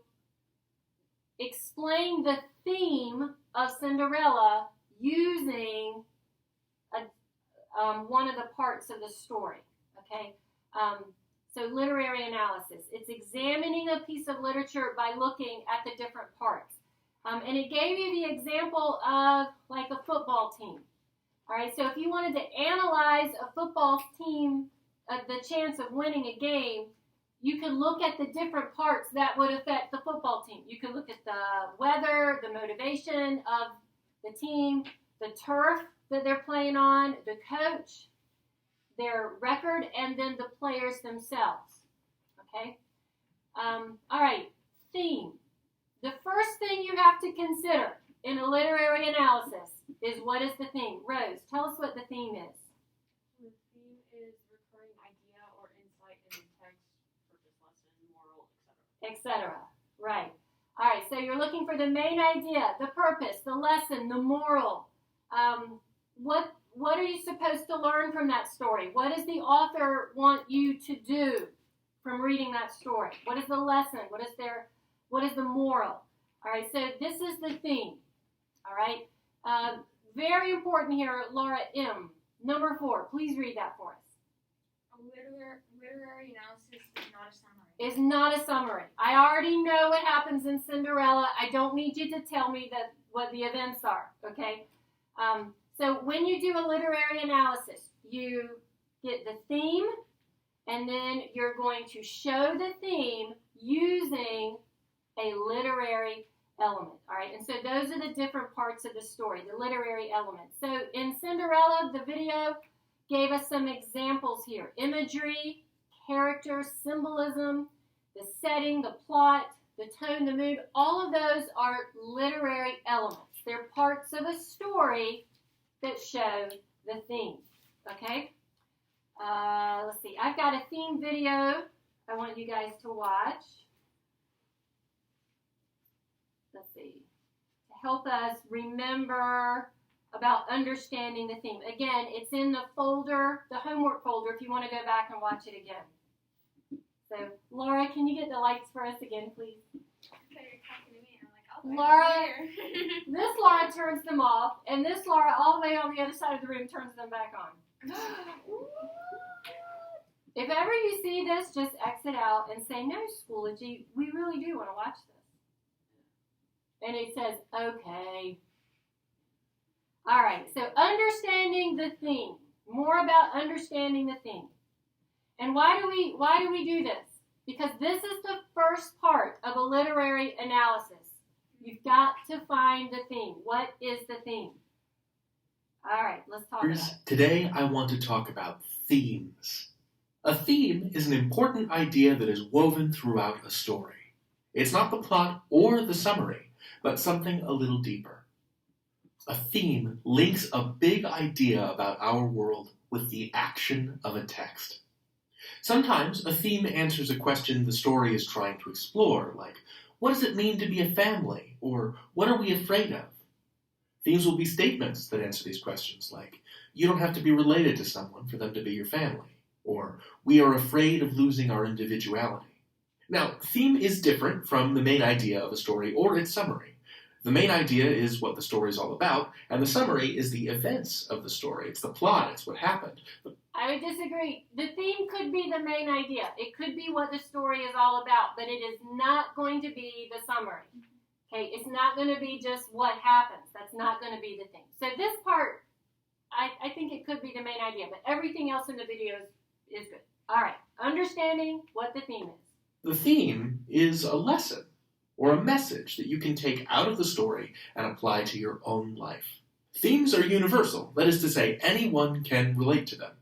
explain the theme of Cinderella using one of the parts of the story, okay? So literary analysis, it's examining a piece of literature by looking at the different parts. And it gave you the example of like a football team. All right, so if you wanted to analyze a football team, the chance of winning a game, you could look at the different parts that would affect the football team. You could look at the weather, the motivation of the team, the turf that they're playing on, the coach, their record, and then the players themselves. Okay? All right, theme. The first thing you have to consider in a literary analysis is what is the theme. Rose, tell us what the theme is. The theme is recurring idea or insight in the text, purpose, lesson, moral, etc. Etc. Right. All right, so you're looking for the main idea, the purpose, the lesson, the moral. What are you supposed to learn from that story? What does the author want you to do from reading that story? What is the lesson? What is the moral? All right, so this is the theme. All right. Very important here, Laura M. Number 4, please read that for us. A literary analysis is not a summary. Is not a summary. I already know what happens in Cinderella. I don't need you to tell me what the events are, okay? So when you do a literary analysis, you get the theme, and then you're going to show the theme using a literary element, all right? And so those are the different parts of the story, the literary elements. So in Cinderella, the video gave us some examples here. Imagery, character, symbolism, the setting, the plot, the tone, the mood, all of those are literary elements. They're parts of a story that show the theme, okay? Let's see. I've got a theme video I want you guys to watch. Let's see. To help us remember about understanding the theme. Again, it's in the folder, the homework folder, if you want to go back and watch it again. So, Laura, can you get the lights for us again, please? So you're talking to me, and I'm like, Laura, this Laura turns them off, and this Laura, all the way on the other side of the room, turns them back on. If ever you see this, just exit out and say, no, Schoology, we really do want to watch this. And it says, okay. All right, so understanding the theme. More about understanding the theme. And why do we do this? Because this is the first part of a literary analysis. You've got to find the theme. What is the theme? All right, let's talk about it. Today I want to talk about themes. A theme is an important idea that is woven throughout a story. It's not the plot or the summary, but something a little deeper. A theme links a big idea about our world with the action of a text. Sometimes a theme answers a question the story is trying to explore, like, what does it mean to be a family? Or, what are we afraid of? Themes will be statements that answer these questions, like, you don't have to be related to someone for them to be your family. Or, we are afraid of losing our individuality. Now, theme is different from the main idea of a story or its summary. The main idea is what the story is all about, and the summary is the events of the story. It's the plot, it's what happened. I would disagree. The theme could be the main idea. It could be what the story is all about, but it is not going to be the summary. Okay, it's not going to be just what happens. That's not going to be the thing. So this part, I think it could be the main idea, but everything else in the video is good. All right, understanding what the theme is. The theme is a lesson or a message that you can take out of the story and apply to your own life. Themes are universal. That is to say, anyone can relate to them.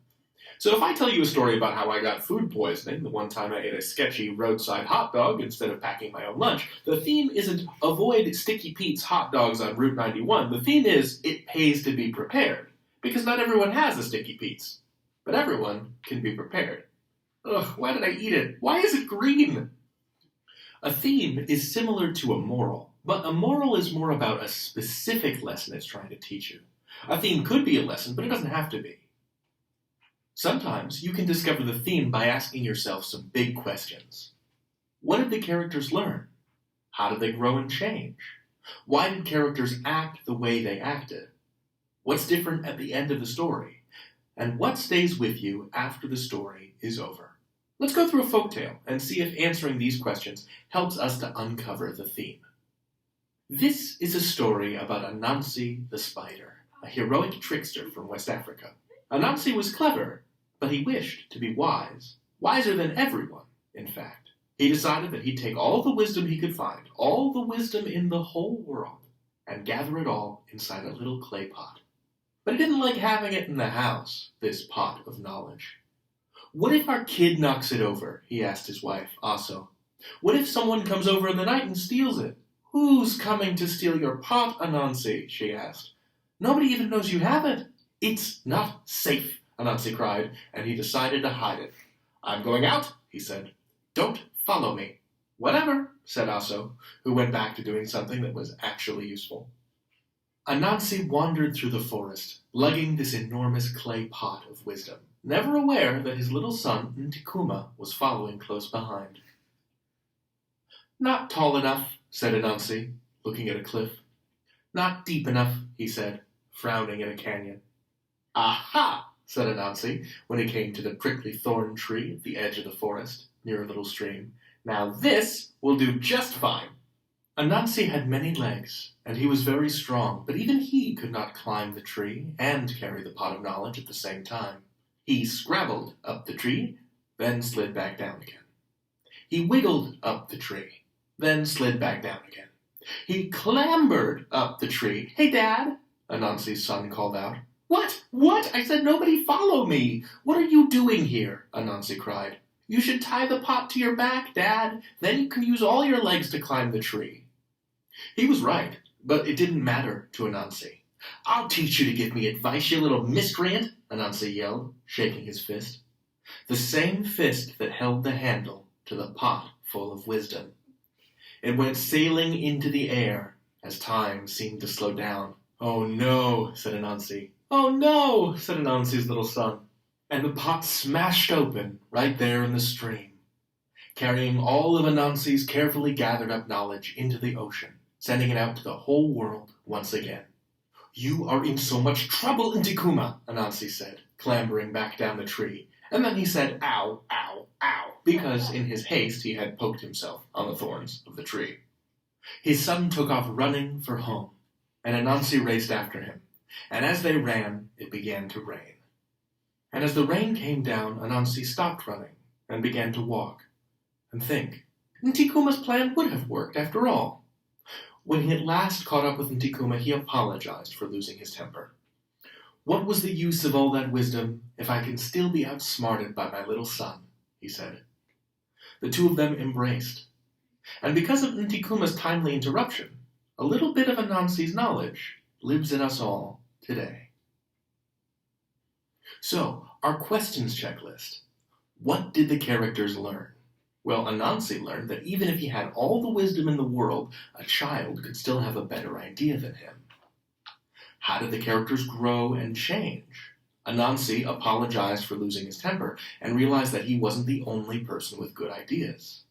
So if I tell you a story about how I got food poisoning, the one time I ate a sketchy roadside hot dog instead of packing my own lunch, the theme isn't avoid Sticky Pete's hot dogs on Route 91. The theme is it pays to be prepared. Because not everyone has a Sticky Pete's. But everyone can be prepared. Ugh, why did I eat it? Why is it green? A theme is similar to a moral, but a moral is more about a specific lesson it's trying to teach you. A theme could be a lesson, but it doesn't have to be. Sometimes you can discover the theme by asking yourself some big questions. What did the characters learn? How did they grow and change? Why did characters act the way they acted? What's different at the end of the story? And what stays with you after the story is over? Let's go through a folktale and see if answering these questions helps us to uncover the theme. This is a story about Anansi the spider, a heroic trickster from West Africa. Anansi was clever, but he wished to be wise. Wiser than everyone, in fact. He decided that he'd take all the wisdom he could find, all the wisdom in the whole world, and gather it all inside a little clay pot. But he didn't like having it in the house, this pot of knowledge. What if our kid knocks it over? He asked his wife, Aso. What if someone comes over in the night and steals it? Who's coming to steal your pot, Anansi? She asked. Nobody even knows you have it. It's not safe, Anansi cried, and he decided to hide it. I'm going out, he said. Don't follow me. Whatever, said Aso, who went back to doing something that was actually useful. Anansi wandered through the forest, lugging this enormous clay pot of wisdom, never aware that his little son, Ntikuma, was following close behind. Not tall enough, said Anansi, looking at a cliff. Not deep enough, he said, frowning at a canyon. Aha, said Anansi, when he came to the prickly thorn tree at the edge of the forest, near a little stream. Now this will do just fine. Anansi had many legs, and he was very strong, but even he could not climb the tree and carry the pot of knowledge at the same time. He scrabbled up the tree, then slid back down again. He wiggled up the tree, then slid back down again. He clambered up the tree. Hey, Dad, Anansi's son called out. What? What? I said nobody follow me. What are you doing here? Anansi cried. You should tie the pot to your back, Dad. Then you can use all your legs to climb the tree. He was right, but it didn't matter to Anansi. I'll teach you to give me advice, you little miscreant, Anansi yelled, shaking his fist. The same fist that held the handle to the pot full of wisdom. It went sailing into the air as time seemed to slow down. Oh no, said Anansi. Oh no, said Anansi's little son. And the pot smashed open right there in the stream. carrying all of Anansi's carefully gathered up knowledge into the ocean, sending it out to the whole world once again. "You are in so much trouble, Ntikuma," Anansi said, clambering back down the tree. And then he said, "Ow, ow, ow," because in his haste he had poked himself on the thorns of the tree. His son took off running for home, and Anansi raced after him. And as they ran, it began to rain. And as the rain came down, Anansi stopped running and began to walk and think. Ntikuma's plan would have worked after all. When he at last caught up with Ntikuma, he apologized for losing his temper. "What was the use of all that wisdom if I can still be outsmarted by my little son?" he said. The two of them embraced. And because of Ntikuma's timely interruption, a little bit of Anansi's knowledge lives in us all today. So, our questions checklist. What did the characters learn? Well, Anansi learned that even if he had all the wisdom in the world, a child could still have a better idea than him. How did the characters grow and change? Anansi apologized for losing his temper and realized that he wasn't the only person with good ideas.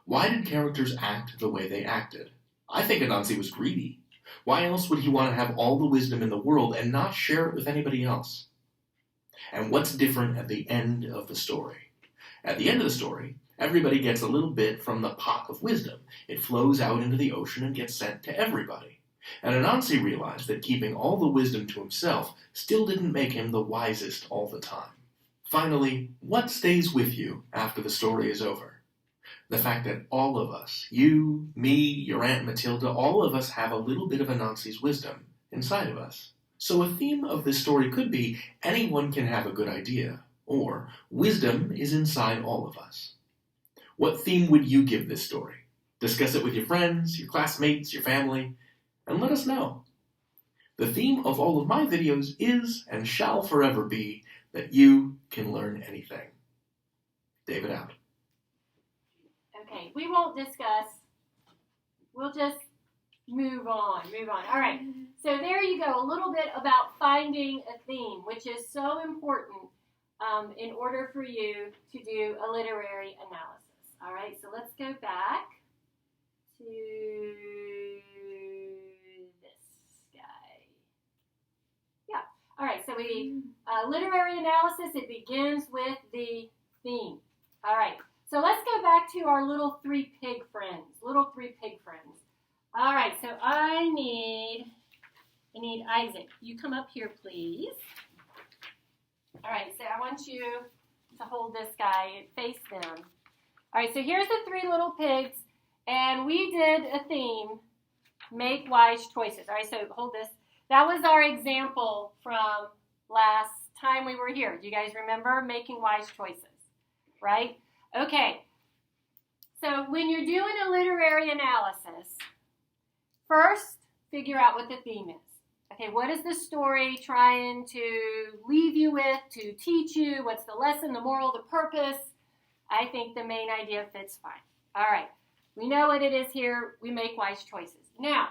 Why did characters act the way they acted? I think Anansi was greedy. Why else would he want to have all the wisdom in the world and not share it with anybody else? And what's different at the end of the story? At the end of the story, everybody gets a little bit from the pot of wisdom. It flows out into the ocean and gets sent to everybody. And Anansi realized that keeping all the wisdom to himself still didn't make him the wisest all the time. Finally, what stays with you after the story is over? The fact that all of us, you, me, your Aunt Matilda, all of us have a little bit of Anansi's wisdom inside of us. So a theme of this story could be, anyone can have a good idea, or wisdom is inside all of us. What theme would you give this story? Discuss it with your friends, your classmates, your family, and let us know. The theme of all of my videos is, and shall forever be, that you can learn anything. David out. Okay, we won't discuss. We'll just move on. All right, so there you go. A little bit about finding a theme, which is so important in order for you to do a literary analysis. All right, so let's go back to this guy. Yeah, all right, so literary analysis, it begins with the theme. All right. So let's go back to our little three pig friends. All right, so I need Isaac. You come up here, please. All right, so I want you to hold this guy and face them. All right, so here's the three little pigs, and we did a theme, make wise choices. All right, so hold this. That was our example from last time we were here. Do you guys remember making wise choices, right? Okay, so when you're doing a literary analysis, first figure out what the theme is. Okay, what is the story trying to leave you with, to teach you? What's the lesson, the moral, the purpose? I think the main idea fits fine. All right, we know what it is here. We make wise choices. Now,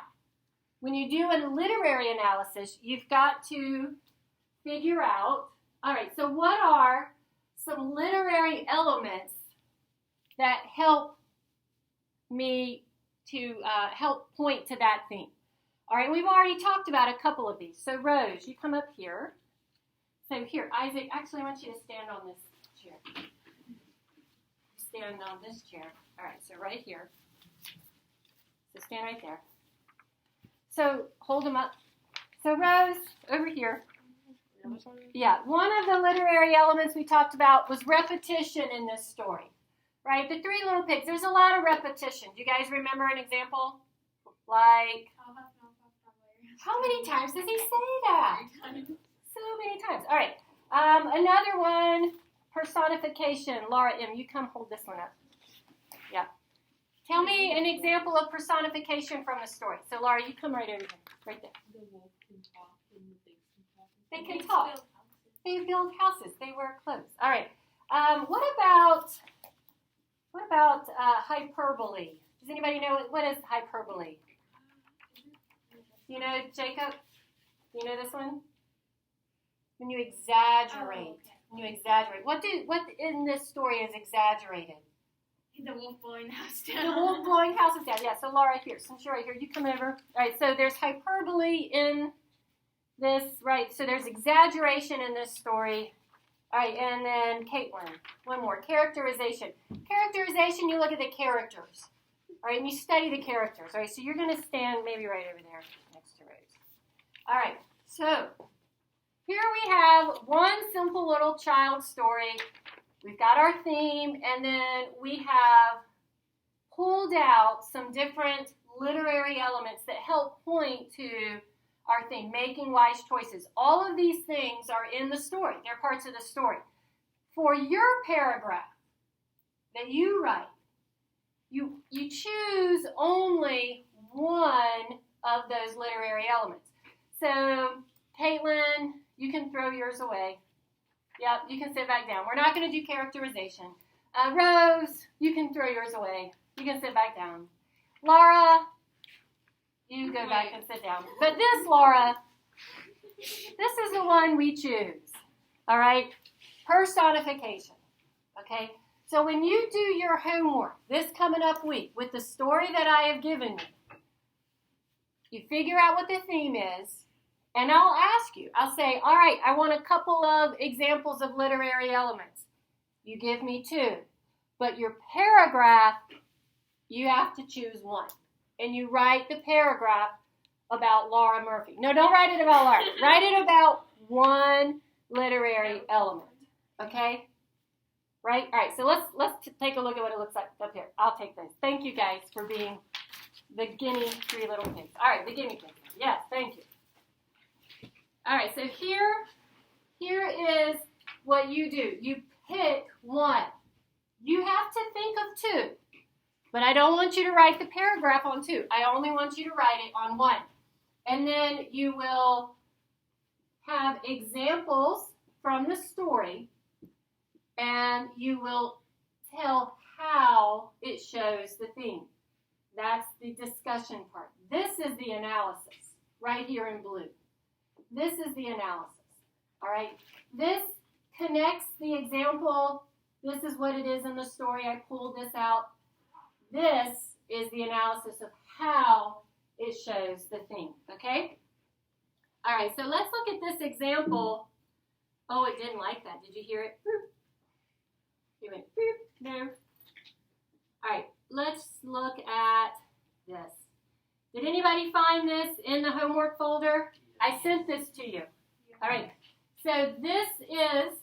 when you do a literary analysis, you've got to figure out, all right, so what are some literary elements that help me to help point to that theme? All right, we've already talked about a couple of these. So Rose, you come up here. So here, Isaac, actually I want you to stand on this chair. Stand on this chair. All right, so right here. So stand right there. So hold them up. So Rose, over here. Yeah, one of the literary elements we talked about was repetition in this story. Right, the three little pigs. There's a lot of repetition. Do you guys remember an example? Like, how many times does he say that? So many times. All right, another one, personification. Laura M., you come hold this one up. Yeah. Tell me an example of personification from the story. So Laura, you come right over here, right there. The wolf can talk and the pigs can talk. They can talk. They build houses. They wear clothes. All right. What about hyperbole? Does anybody know what is hyperbole? You know, Jacob? You know this one? When you exaggerate. Oh, okay. When you exaggerate. What in this story is exaggerated? The wolf blowing the house The down. wolf blowing houses down. Yeah, so Laura here. Since you're right here, you come over. All right, so there's hyperbole in this, right? So there's exaggeration in this story. All right, and then Caitlin, one more. Characterization. Characterization, you look at the characters. All right, and you study the characters. All right, so you're going to stand maybe right over there next to Rose. All right, so here we have one simple little child story. We've got our theme, and then we have pulled out some different literary elements that help point to our theme, making wise choices. All of these things are in the story. They're parts of the story. For your paragraph that you write, you choose only one of those literary elements. So, Caitlin, you can throw yours away. Yep, you can sit back down. We're not going to do characterization. Rose, you can throw yours away. You can sit back down. Laura, you go back and sit down. But this, Laura, this is the one we choose. All right? Personification. Okay? So when you do your homework this coming up week with the story that I have given you figure out what the theme is, and I'll ask you. I'll say, all right, I want a couple of examples of literary elements. You give me 2. But your paragraph, you have to choose one. And you write the paragraph about Laura Murphy. No, don't write it about Laura. Write it about one literary element. Okay? Right? All right, so let's take a look at what it looks like up here. I'll take this. Thank you guys for being the guinea 3 little pigs. All right, the guinea pigs. Yes, thank you. All right, so here is what you do. You pick one. You have to think of 2, but I don't want you to write the paragraph on 2. I only want you to write it on 1. And then you will have examples from the story, and you will tell how it shows the theme. That's the discussion part. This is the analysis, right here in blue. This is the analysis, all right? This connects the example. This is what it is in the story. I pulled this out. This is the analysis of how it shows the theme, okay? All right, so let's look at this example. Oh, it didn't like that. Did you hear it? Boop. It went boop. No. All right, let's look at this. Did anybody find this in the homework folder? I sent this to you. All right. So this is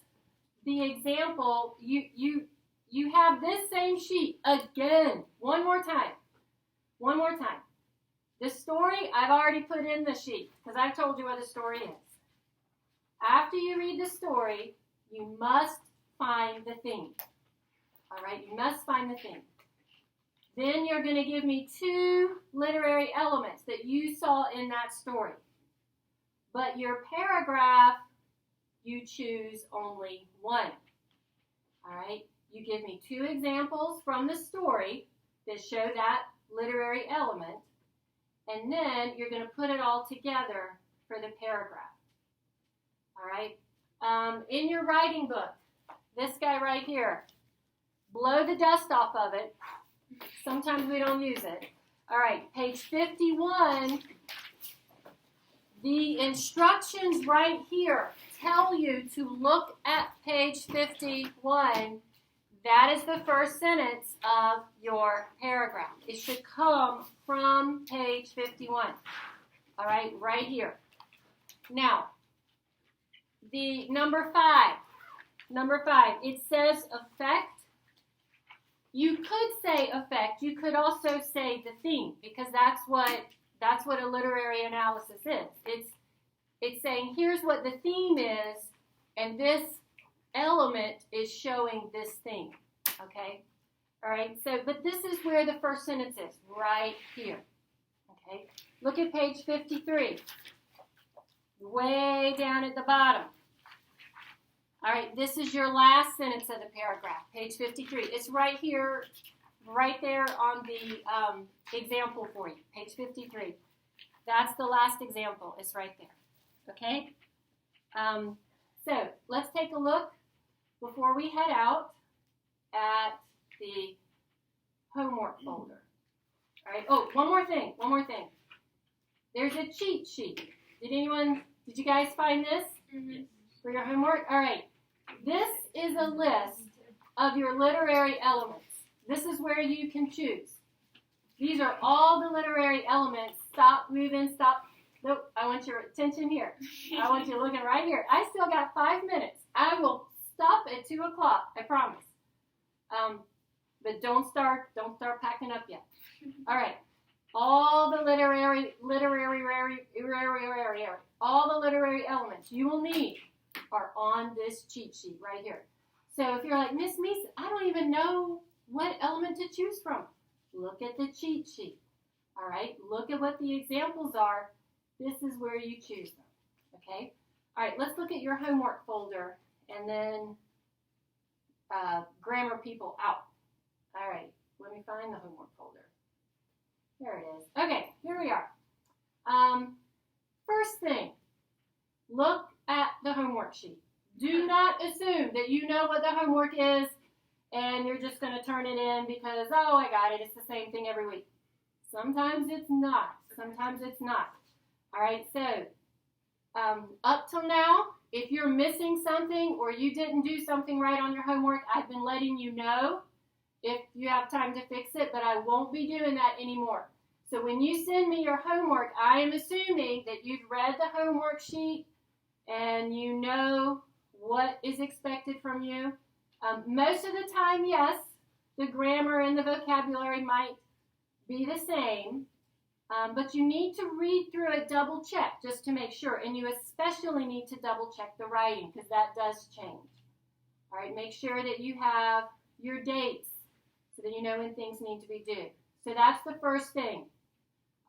the example. You have this same sheet again. One more time. One more time. The story, I've already put in the sheet because I've told you what the story is. After you read the story, you must find the theme. All right? You must find the theme. Then you're going to give me 2 literary elements that you saw in that story. But your paragraph, you choose only 1. All right? You give me 2 examples from the story that show that literary element, and then you're going to put it all together for the paragraph. All right? In your writing book, this guy right here, blow the dust off of it. Sometimes we don't use it. All right, page 51. The instructions right here tell you to look at page 51. That is the first sentence of your paragraph. It should come from page 51. All right, right here. Now, the number 5, it says effect. You could say effect. You could also say the theme, because that's what a literary analysis is. It's saying here's what the theme is, and this element is showing this theme. Okay? All right? So, but this is where the first sentence is, right here. Okay? Look at page 53. Way down at the bottom. All right, this is your last sentence of the paragraph, page 53. It's right here, right there on the example for you, page 53. That's the last example. It's right there, okay? So let's take a look before we head out at the homework folder. All right. Oh, one more thing. There's a cheat sheet. Did you guys find this for your homework? All right. This is a list of your literary elements. This is where you can choose. These are all the literary elements. Stop moving, stop. Nope, I want your attention here. I want you looking right here. I still got 5 minutes. I will stop at 2 o'clock, I promise. But don't start packing up yet. All right. All the literary elements you will need are on this cheat sheet right here. So if you're like, Miss Meese, I don't even know what element to choose from, look at the cheat sheet. All right, look at what the examples are. This is where you choose them. Okay. All right, let's look at your homework folder and then grammar people out. All right, let me find the homework folder. There it is. Okay, here we are. First thing, look at the homework sheet. Do not assume that you know what the homework is and you're just going to turn it in because, oh, I got it. It's the same thing every week. Sometimes it's not. Sometimes it's not. All right, so up till now, if you're missing something or you didn't do something right on your homework, I've been letting you know if you have time to fix it, but I won't be doing that anymore. So when you send me your homework, I am assuming that you've read the homework sheet and you know what is expected from you. Most of the time, yes, the grammar and the vocabulary might be the same, but you need to read through it, double check just to make sure, and you especially need to double check the writing because that does change. All right, make sure that you have your dates so that you know when things need to be due. So that's the first thing.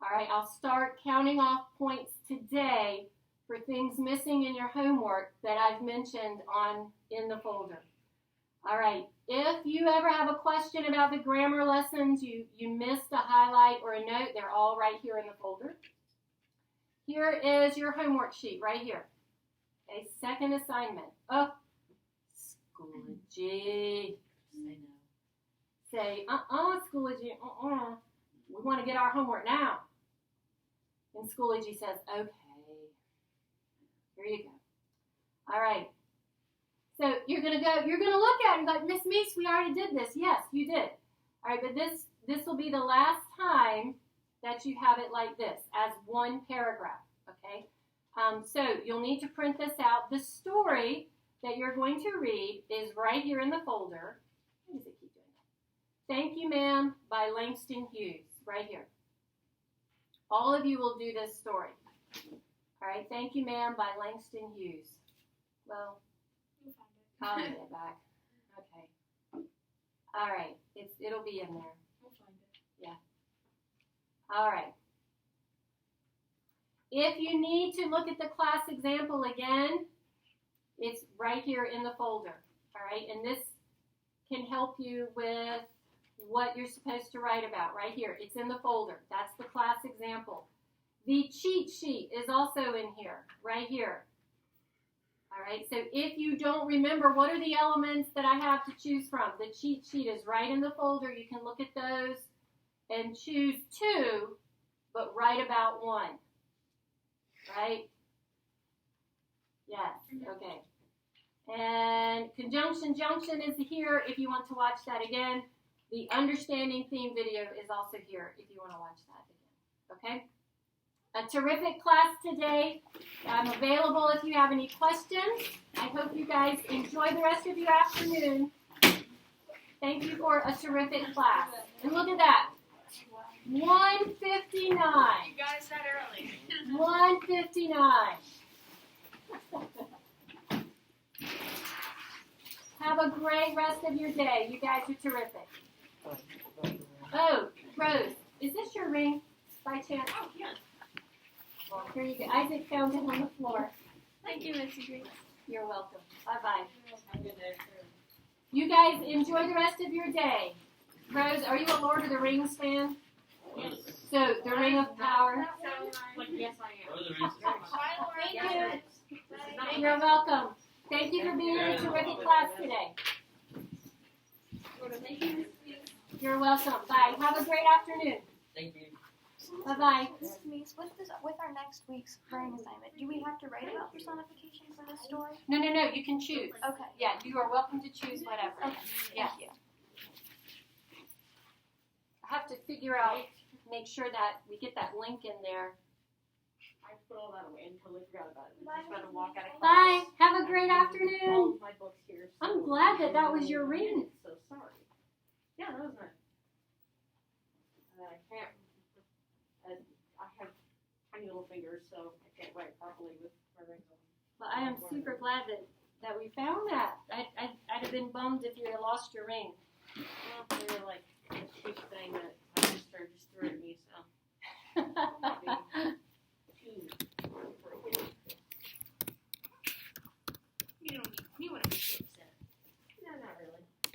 All right, I'll start counting off points today for things missing in your homework that I've mentioned in the folder. All right, if you ever have a question about the grammar lessons, you missed a highlight or a note, they're all right here in the folder. Here is your homework sheet right here. Okay, second assignment. Oh, Schoology. Say no. Say, Schoology, we want to get our homework now. And Schoology says, okay. Here you go. All right. So you're gonna look at it and go, Miss Meese, we already did this. Yes, you did. All right, but this will be the last time that you have it like this, as one paragraph, okay? So you'll need to print this out. The story that you're going to read is right here in the folder. Why does it keep doing that? Thank You, Ma'am, by Langston Hughes, right here. All of you will do this story. All right, Thank You, Ma'am, by Langston Hughes. Well, I'll get it back. Okay. All right. It'll be in there. We'll find it. Yeah. All right. If you need to look at the class example again, it's right here in the folder. All right. And this can help you with what you're supposed to write about right here. It's in the folder. That's the class example. The cheat sheet is also in here, right here. All right, so if you don't remember what are the elements that I have to choose from, the cheat sheet is right in the folder. You can look at those and choose 2, but write about 1. Right? Yes, okay. And conjunction junction is here if you want to watch that again. The understanding theme video is also here if you want to watch that again. Okay? A terrific class today. I'm available if you have any questions. I hope you guys enjoy the rest of your afternoon. Thank you for a terrific class. And look at that. 1:59. You guys said early. 1:59. Have a great rest of your day. You guys are terrific. Oh, Rose, is this your ring by chance? Oh, yes. Well, here you go. Isaac found it on the floor. Thank you, Missy Grace. You're welcome. Bye-bye. Have a good day. You guys enjoy the rest of your day. Rose, are you a Lord of the Rings fan? Yes. So, the Ring of Power. Yes, I am. Thank you. You're welcome. Thank you for being in a terrific class today. Thank you, Miss Grace. You're welcome. Bye. Have a great afternoon. Thank you. Bye-bye. With our next week's writing assignment, do we have to write about personification for this story? No, you can choose. Okay. Yeah, you are welcome to choose whatever. Okay. Yeah. Thank you. I have to figure out, make sure that we get that link in there. I put all that away and totally forgot about it. I was just about to walk out of class. Bye. Have a great All afternoon. of my books here. So I'm glad that that was your ring. So sorry. Yeah, that was nice. I can't. I have tiny little fingers, so I can't write properly with my rings on. But I am super glad that we found that. I'd have been bummed if you had lost your ring. Well, they were like a cheap thing that